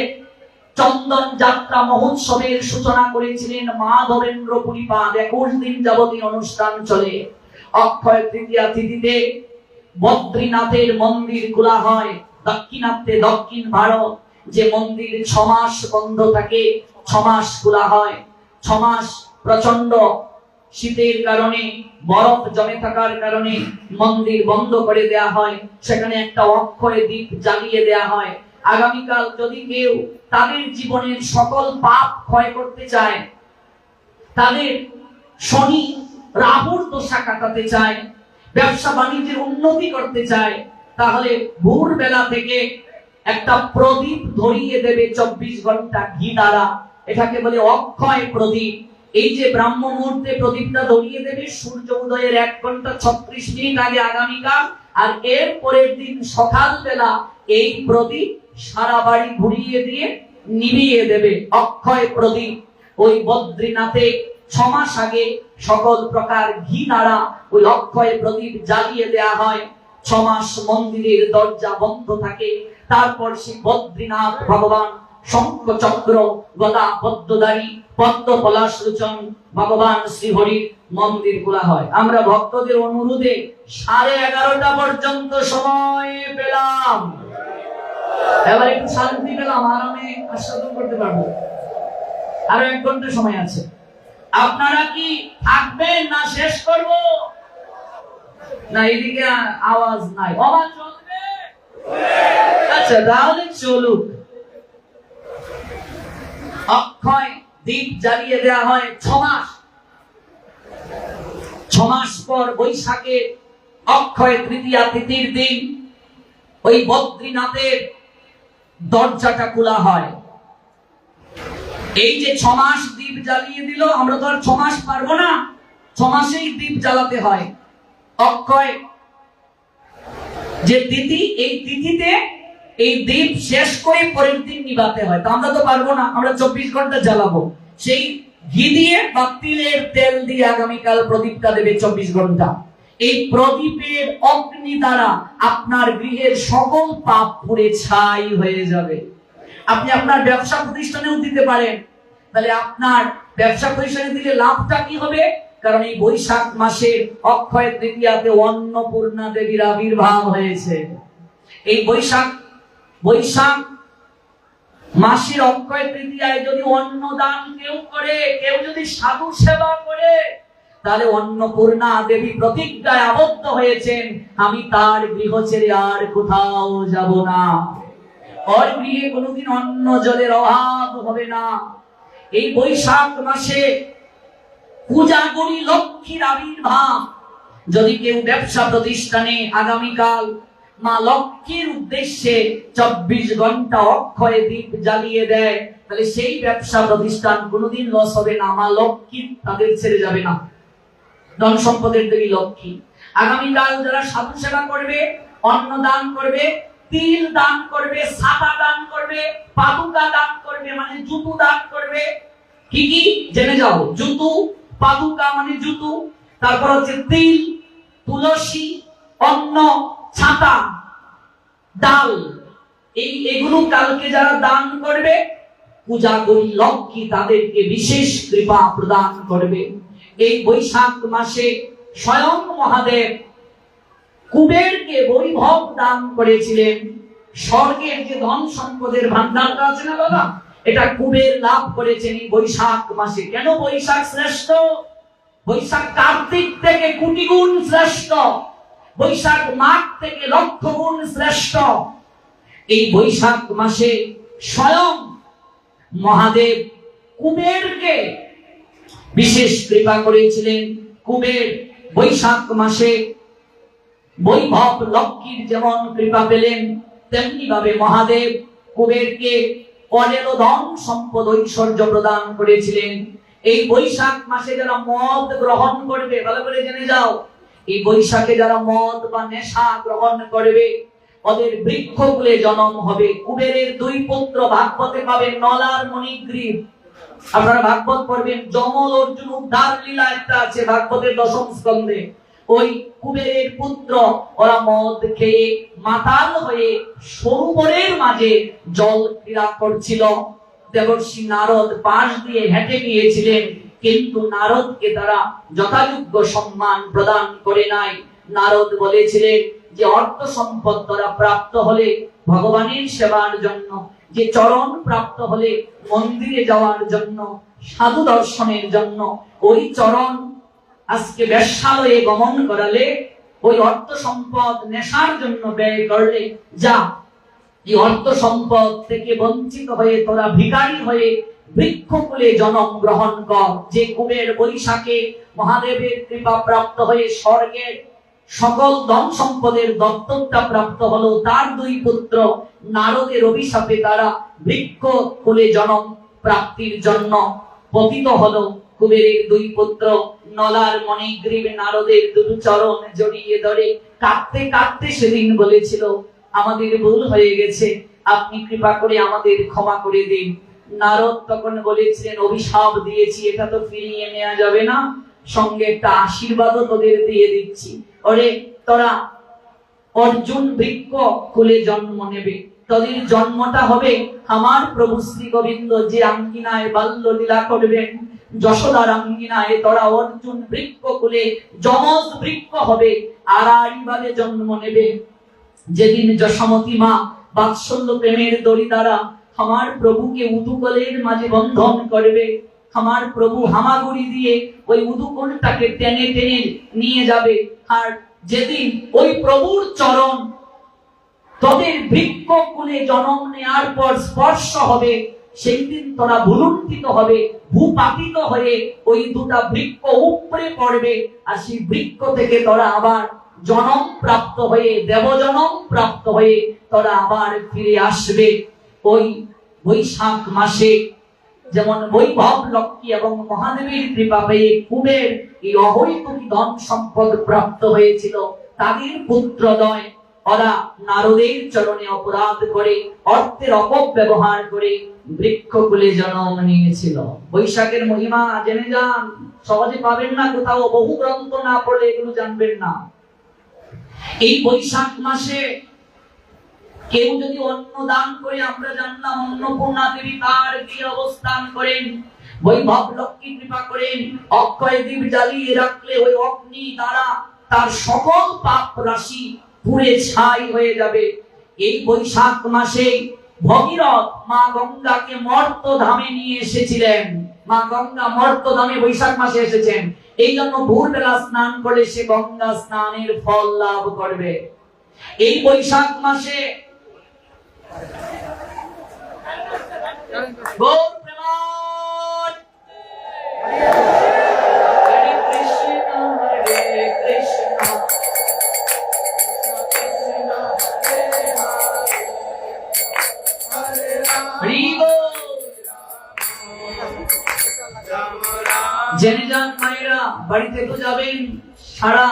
চন্দন যাত্রা মহোৎসবের সূচনা করেছিলেন মাধবেন্দ্র পুরীপাদ। 21 দিন যাবতীয় অনুষ্ঠান চলে। অক্ষয় তৃতীয়া তিথিতে বদ্রীনাথের মন্দির খোলা হয়। দক্ষিণাত্যে দক্ষিণ ভারত যে মন্দির 6 মাস বন্ধ থাকে, 6 মাস খোলা হয়। 6 মাস প্রচন্ড শীতের কারণে, বরফ জমে থাকার কারণে মন্দির বন্ধ করে দেয়া হয়। সেখানে একটা অক্ষয় দ্বীপ জ্বালিয়ে দেয়া হয়। আগামীকাল যদি কেউ তাদের জীবনের সকল পাপ ক্ষয় করতে চায়, তাদের শনি রাহুর দশা কাটাতে চায়, ব্যবসা বাণিজ্যের উন্নতি করতে চায়, তাহলে ভোরবেলা থেকে একটা প্রদীপ ধরিয়ে দেবে 24 ঘন্টা ঘি দ্বারা। এটাকে বলে অক্ষয় প্রদীপ। এই যে ব্রাহ্ম মুহূর্তে প্রদীপটা ধরিয়ে দেবে সূর্য উদয়ের 1 ঘন্টা 36 মিনিট আগে আগামীকাল, আর এর পরের দিন সকালবেলা এই প্রদীপ সারা বাড়ি ঘুরিয়ে দিয়ে নিভিয়ে দেবে। অক্ষয় প্রদীপ ওই বদ্রীনাথে 6 মাস আগে সকল প্রকার ঘি দ্বারা ওই অক্ষয় প্রদীপ জ্বালিয়ে দেয়া হয়। 6 মাস মন্দিরের দরজা বন্ধ থাকে। তারপর সেই বদ্রীনাথ ভগবান শঙ্খ চক্র গদা পদ্মধারী পদ্ম পলাশ লোচন ভগবান শ্রীহরির মন্দির খোলা হয়। আমরা ভক্তদের অনুরোধে 11:30 পর্যন্ত সময় পেলাম। এবার একটু শান্তি পেলাম, আরামে আস্বাদন করতে পারবো। আরো 1 ঘন্টা সময় আছে। আপনারা কি থাকবেন না শেষ করব? না, এদিকে আওয়াজ নাই, আওয়াজ চলবে? আচ্ছা, তাহলে চলুক। অক্ষয় দ্বীপ জ্বালিয়ে দেওয়া হয় 6 মাস। 6 মাস পর বৈশাখে অক্ষয় তৃতীয়া তিথির দিন ওই বদ্রীনাথের দরজাটা খোলা হয়। এই যে 6 মাস দ্বীপ জ্বালিয়ে দিল, আমরা তো আর 6 মাস পারবো না, 6 মাসেই দ্বীপ জ্বালাতে হয়। অক্ষয় যে তিথি, এই তিথিতে এই দ্বীপ শেষ করে পরের দিন নিভাতে হয়। তা আমরা তো পারবো না, আমরা 24 ঘন্টা জ্বালাবো। সেই ঘি দিয়ে বা তিলের তেল দিয়ে আগামীকাল প্রদীপটা দেবে 24 ঘন্টা। এই প্রদীপের অগ্নি দ্বারা আপনার গৃহের সকল পাপ পুড়ে ছাই হয়ে যাবে। আপনি আপনার ব্যবসা প্রতিষ্ঠানেও দিতে পারেন। তাহলে আপনার ব্যবসা প্রতিষ্ঠানে দিলে লাভটা কি হবে? কারণ এই বৈশাখ মাসের অক্ষয় তৃতীয়াতে অন্নপূর্ণা দেবীর আবির্ভাব হয়েছে। এই বৈশাখ মাসের অক্ষয় তৃতীয়ায় যদি অন্নদান কেউ করে, কেউ যদি সাধু সেবা করে, তাহলে অন্নপূর্ণা দেবী প্রতিজ্ঞায় আবদ্ধ হয়েছেন, আমি তার গৃহ ছেড়ে আর কোথাও যাব না। ওর গৃহে কোনোদিন অন্ন জলের অভাব হবে না। এই বৈশাখ মাসে পূজা করি লক্ষ্মীর আবির্ভাব। যদি কেউ ব্যবসা প্রতিষ্ঠানে আগামীকাল মা লক্ষ্মীর উদ্দেশ্যে 24 ঘন্টা অক্ষয় দীপ জ্বালিয়ে দেয়, তাহলে সেই ব্যবসা প্রতিষ্ঠান কোনোদিন লস হবে না। মা লক্ষ্মী তাদের ছেড়ে যাবে না। ধন সম্পদের দেবী লক্ষ্মী। আগামীকাল যারা সাধু সেবা করবে, অন্ন দান করবে, তিল দান করবে, ছাতা দান করবে, পাদুকা দান করবে, মানে জুতো দান করবে। কি কি জেনে যাও? জুতো, পাদুকা মানে জুতো, তারপর হচ্ছে তিল, তুলসী, অন্ন, ছাতা, ডাল, এগুলো কালকে যারা দান করবে, পূজা করি লক্ষ্মী তাদেরকে বিশেষ কৃপা প্রদান করবে। এই বৈশাখ মাসে স্বয়ং মহাদেব কুবেরকে বৈভব দান করেছিলেন। স্বর্গের যে ধন সম্পদের ভান্ডারটা আছে না বাবা, এটা কুবের লাভ করেছেন এই বৈশাখ মাসে। কেন বৈশাখ শ্রেষ্ঠ? বৈশাখ কার্তিক থেকে কোটি গুণ শ্রেষ্ঠ, বৈশাখ মাঘ থেকে লক্ষ গুণ শ্রেষ্ঠ। এই বৈশাখ মাসে স্বয়ং মহাদেব কুবেরকে বিশেষ কৃপা করেছিলেন। কুবের বৈশাখ মাসে বৈভব লক্ষ্মীর যেমন কৃপা পেলেন, তেমনি ভাবে মহাদেব কুবেরকে অনেক ধন সম্পদ ঐশ্বর্য প্রদান করেছিলেন। এই বৈশাখ মাসে যারা মদ গ্রহণ করবে, ভালো করে জেনে যাও, এই বৈশাখে যারা মদ বা নেশা গ্রহণ করবে ওদের বৃক্ষকুলে জন্ম হবে। কুবেরের 2 পুত্র ভাগবতে পাবেন, নল আর মণিগ্রীব। আপনারা ভাগবত পড়বেন, যমল অর্জুন উদ্ধার লীলা একটা আছে ভাগবতের 10ম স্কন্ধে। ওই কুবেরের পুত্র ওরা মদ খেয়ে মাতাল হয়ে সরোবরের মাঝে জল ক্রীড়া করছিল। দেবর্ষি নারদ পাশ দিয়ে হেঁটে গিয়েছিলেন, কিন্তু নারদকে তারা যথাযোগ্য সম্মান প্রদান করে নাই। নারদ বলেছিলেন যে অর্থ সম্পদ তারা প্রাপ্ত হলে ভগবানের সেবার জন্য, যে চরণ প্রাপ্ত হলে মন্দিরে যাওয়ার জন্য, সাধু দর্শনের জন্য, ওই চরণ আজকে বেশ্যালয়ে গমন করালে, ওই অর্থ সম্পদ নেশার জন্য ব্যয় করলে, যা এই অর্থ সম্পদ থেকে বঞ্চিত হয়ে তোরা ভিখারি হয়ে বৃক্ষকুলে জন্ম গ্রহণ কর। যে কুবের বৈশাখে মহাদেবের কৃপা প্রাপ্ত হয়ে স্বর্গের সকল ধন সম্পদের দত্তকটা প্রাপ্ত হলো, তার 2 পুত্র নারদের অভিশাপে তারা বৃক্ষকুলে জন্ম প্রাপ্তির জন্য পতিত হলো। কুবেরের 2 পুত্র নলার মণিগ্রীব নারদের 2 চরণ জড়িয়ে ধরে কাঁদতে কাঁদতে সেদিন বলেছিল, আমাদের ভুল হয়ে গেছে, আপনি কৃপা করে আমাদের ক্ষমা করে দিন। নারদ তখন বলেছিলেন, অভিশাপ দিয়েছি, এটা তো ফিরিয়ে নেওয়া যাবে না, সঙ্গে একটা আশীর্বাদও তোদের দিয়ে দিচ্ছি। ওরে তোরা অর্জুন বৃক্ষ কুলে জন্ম নেবে, তোদের জন্মটা হবে আমার প্রভু শ্রী গোবিন্দ যে আঙ্গিনায় বাল্য লীলা করবেন, যশোদার আঙ্গিনায় তোরা অর্জুন বৃক্ষ কুলে যমজ বৃক্ষ হবে, আড়াআড়িভাবে জন্ম নেবে। যেদিন যশোমতী মা বাৎসল্য প্রেমের দড়ি দ্বারা আমার প্রভুকে উদুকলের মাঝে বন্ধন করবে, আমার প্রভু হামাগুড়ি দিয়ে ওই উদুকলটাকে টেনে টেনে নিয়ে যাবে। আর যেদিন ওই প্রভুর চরণ তোদের বৃক্ষকুলে জন্ম নেওয়ার পর স্পর্শ হবে, সেই দিন তোরা ভুলুণ্ঠিত হবে, ভূপাতিত হয়ে ওই 2টা বৃক্ষ উপরে পড়বে। আর সেই বৃক্ষ থেকে তোরা আবার জন্ম প্রাপ্ত হয়ে, দেব জন্ম প্রাপ্ত হয়ে তোরা আবার ফিরে আসবে। ওই বৈশাখ মাসে যেমন বৈভব লক্ষ্মী এবং মহাদেবের কৃপা পেয়ে কুবের এই অহৈতুক ধন সম্পদ প্রাপ্ত হয়েছিল, তাদের পুত্রদ্বয় ওরা নারদের চরণে অপরাধ করে, অর্থের অপব্যবহার করে বৃক্ষকুলে জন্ম নিয়েছিল। বৈশাখের মহিমা জেনে যান, সহজে পাবেন না কোথাও, বহু গ্রন্থ না পড়লে এগুলো জানবেন না। এই বৈশাখ মাসে কেউ যদি অন্ন দান করে, আমরা জানলাম অন্নপূর্ণা দেবী তার গৃহে অবস্থান করেন, বৈভব লক্ষ্মী কৃপা করেন, অক্ষয় দীপ জ্বালিয়ে রাখলে ওই অগ্নি দ্বারা তার সকল পাপ রাশি পুড়ে ছাই হয়ে যাবে। এই বৈশাখ মাসে ভগীরথ মা গঙ্গাকে মর্তধামে নিয়ে এসেছিলেন। মা গঙ্গা মর্তধামে বৈশাখ মাসে এসেছেন, এই জন্য ভোরবেলা স্নান করে সে গঙ্গা স্নানের ফল লাভ করবে। এই বৈশাখ মাসে গৌর প্রেমান হরে কৃষ্ণ হরে কৃষ্ণ জেনে যান মায়েরা, বাড়িতে তো যাবেন, সারা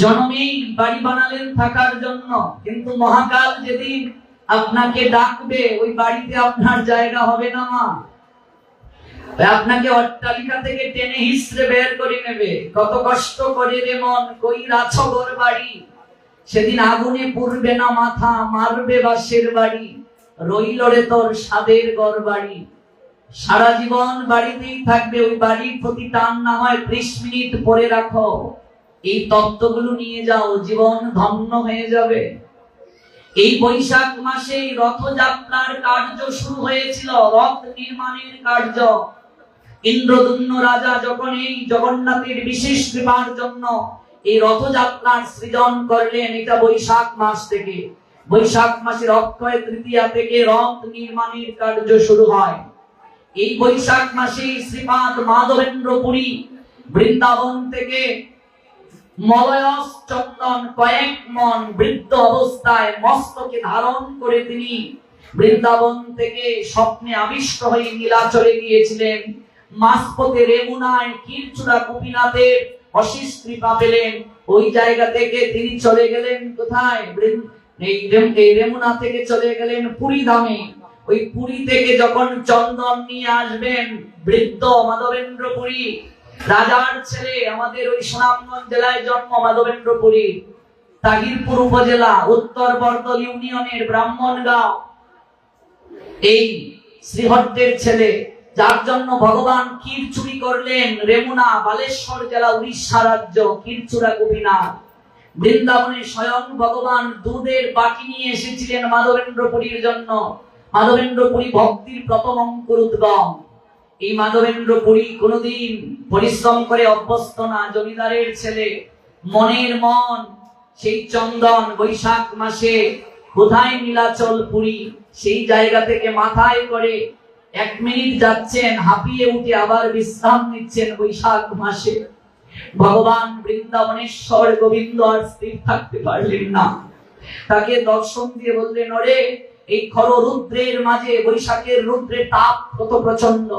জন্মেই বাড়ি বানালেন থাকার জন্য, কিন্তু মহাকাল যেদিন আপনাকে ডাকবে ওই বাড়িতে আপনার জায়গা হবে না মা। আপনাকে অট্টালিকা থেকে টেনে হিসড়ে বের করে নেবে। কত কষ্ট করে রে মন কইরাছ ঘর বাড়ি, সেদিন আগুনে পুড়বে না মাথা, মারবে বাঁশের বাড়ি, রইল রে তোর সাদের ঘর বাড়ি। সারা জীবন বাড়িতেই থাকবে, ওই বাড়ির প্রতি টান না হয় 30 মিনিট পরে রাখো। এই তত্ত্বগুলো নিয়ে যাও, জীবন ধন্য হয়ে যাবে। এই বৈশাখ মাসে রথযাত্রার কার্য শুরু হয়েছিল, রথ নির্মাণের কার্য। ইন্দ্রদুম্ন রাজা যখন এই জগন্নাথের বিশেষ কৃপার জন্য এই রথযাত্রার সৃজন করলেন, এটা বৈশাখ মাস থেকে। বৈশাখ মাসের অক্ষয় তৃতীয়া থেকে রথ নির্মাণের কার্য শুরু হয়। এই বৈশাখ মাসে শ্রীপাদ মাধবেন্দ্র পুরী বৃন্দাবন থেকে মলয়স চন্দন কয়েক মন বৃদ্ধ অবস্থায় মস্তকে ধারণ করে তিনি বৃন্দাবন থেকে স্বপ্নে আবিষ্ট হয়ে নীলাচলে গিয়েছিলেন। মাসপথে রেমুনায় কীরচূড়া গোপীনাথের অশেষ কৃপা পেলেন। ওই জায়গা থেকে তিনি চলে গেলেন কোথায়? এই রেমুনা থেকে চলে গেলেন পুরী ধামে। ওই পুরী থেকে যখন চন্দন নিয়ে আসবেন, বৃদ্ধ মাধবেন্দ্র পুরী রাজার ছেলে, আমাদের ওই সুনামগঞ্জ জেলায় জন্ম মাধবেন্দ্র পুরী, তাহিরপুর উপজেলা উত্তর বরদল ইউনিয়নের ব্রাহ্মণগাঁও, এই শ্রীহট্টের ছেলে, যার জন্য ভগবান ক্ষীর চুরি করলেন। রেমুনা বালেশ্বর জেলা উড়িষ্যা রাজ্য, ক্ষীরচূড়া গোপীনাথ। বৃন্দাবনে স্বয়ং ভগবান দুধের বাটি নিয়ে এসেছিলেন মাধবেন্দ্র পুরীর জন্য। মাধবেন্দ্র পুরী ভক্তির প্রথম অঙ্কুর উদ্গম। এই মাধবেন্দ্র পুরী কোনদিন পরিশ্রম করে অভ্যস্ত না, জমিদারের ছেলে, মনের মন সেই চন্দন। বৈশাখ মাসে কোথায়? নীলাচল পুরী। সেই জায়গা থেকে মাথায় করে 1 মিনিট যাচ্ছেন, হাঁপিয়ে উঠে আবার বিশ্রাম নিচ্ছেন। বৈশাখ মাসে ভগবান বৃন্দাবনেশ্বর গোবিন্দ আর স্থির থাকতে পারলেন না। তাকে দর্শন দিয়ে বললেন, ওরে এই খর রুদ্রের মাঝে, বৈশাখের রুদ্রের তাপ কত প্রচন্ড,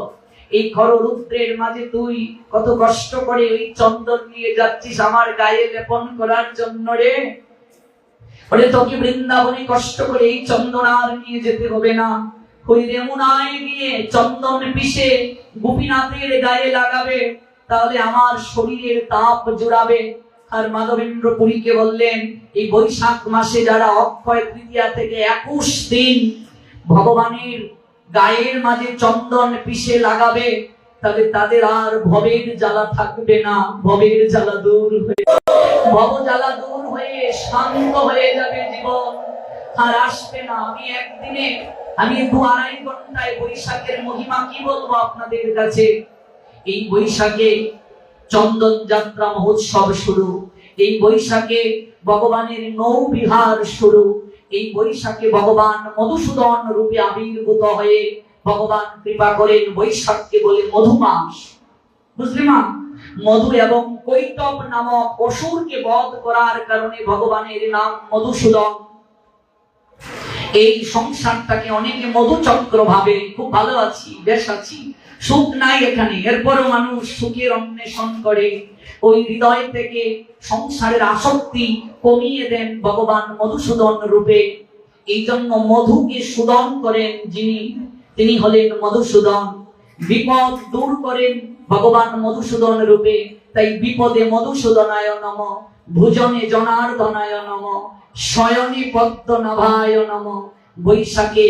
এই খর রুদ্রের মাঝে তুই কত কষ্ট করে ওই চন্দন নিয়ে যাচ্ছিস আমার গায়ে লেপন করার জন্য রে। ওরে তোকে বৃন্দাবনে কষ্ট করে এই চন্দন আর নিয়ে যেতে হবে না। ওই রেমুনায় গিয়ে চন্দন পিষে গোপীনাথের গায়ে লাগাবে, তাহলে আমার শরীরের তাপ জোড়াবে। আর মাধবেন্দ্র পুরীকে বললেন, এই বৈশাখ মাসে যারা অক্ষয় তৃতীয়া থেকে 21 দিন ভগবানের গায়ের মাঝে চন্দন পিষে লাগাবে, তবে তাদের আর ভবের জ্বালা থাকবে না। ভবের জ্বালা দূর হয়ে, ভব জ্বালা দূর হয়ে শান্ত হয়ে যাবে জীবন, আর আসবে না। আমি 2-2.5 ঘন্টায় বৈশাখের মহিমা কি বলবো আপনাদের কাছে। এই বৈশাখে চন্দন যাত্রা মহোৎসব শুরু, এই বৈশাখে ভগবানের নৌবিহার শুরু, এই বৈশাখে ভগবান মধুসূদন রূপে আবির্ভূত হয়ে ভগবান কৃপা করেন। বৈশাখকে বলে মধু মাস, বুঝলি মা? মধু এবং কৈটব নামক অসুরকে বধ করার কারণে ভগবানের নাম মধুসূদন। এই সংসারটাকে অনেকে মধুচক্র ভাবে, খুব ভালো আছি, বেশ আছি, সুখ নাই এখানে, এরপরও মানুষ সুখের অন্বেষণ করে। ওই হৃদয় থেকে সংসারের আসক্তি কমিয়ে দেন ভগবান মধুসূদন রূপে। এই জন্য মধুকে সুদন করেন যিনি, তিনি হলেন মধুসূদন। বিপদ দূর করেন ভগবান মধুসূদন রূপে। তাই বিপদে মধুসূদনায় নমঃ, ভুজনে জনার্দনায় নমঃ, শয়নে পদ্মনাভায় নমঃ। বৈশাখে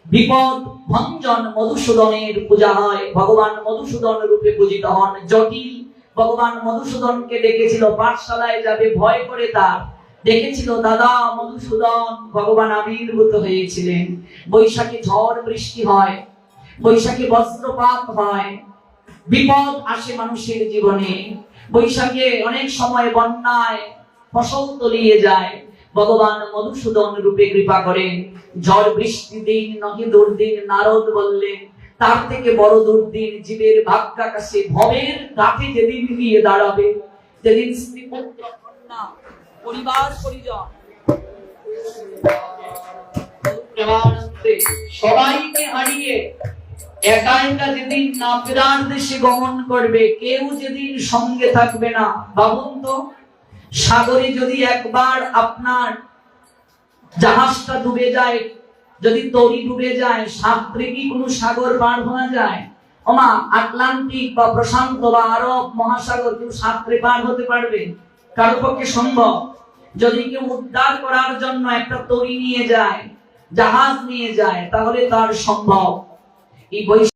বিপদ ভঞ্জন মধুসূদনের পূজা হয়, ভগবান মধুসূদন রূপে পূজিত হন। জটিল ভগবান মধুসূদনকে ডেকেছিল, পাঠশালায় যাবে ভয় করে, তার ডেকেছিল দাদা মধুসূদন, ভগবান আবির্ভূত হয়েছিলেন। বৈশাখে ঝড় বৃষ্টি হয়, বৈশাখে বজ্রপাত হয়, বিপদ আসে মানুষের জীবনে। বৈশাখে অনেক সময় বন্যায় ফসল তলিয়ে যায়, ভগবান মধুসূদন রূপে কৃপা করেন। ঝড় বৃষ্টি দিন নহে দুর্দিন, নারদ বললেন, তার থেকে বড় দুর্দিন জীবের ভাগ্যাকাশে ভবের কাঠে যেদিন গিয়ে দাঁড়াবে, যেদিন স্ত্রী পুত্র কন্যা পরিবার পরিজন সবাইকে হারিয়ে একা একা যেদিন না ফেরার দেশে গমন করবে, কেউ যেদিন সঙ্গে থাকবে না। ভাবুন তো, সাগরে যদি একবার আপনার জাহাজটা ডুবে যায়, যদি তরি ডুবে যায়, সাঁতরে কি কোনো সাগর পার হওয়া যায়? ওমা, আটলান্টিক বা প্রশান্ত বা আরব মহাসাগর কেউ সাঁতরে পার হতে পারবে? কারো পক্ষে সম্ভব? যদি কেউ উদ্ধার করার জন্য একটা তরি নিয়ে যায়, জাহাজ নিয়ে যায়, তাহলে তার সম্ভব। এই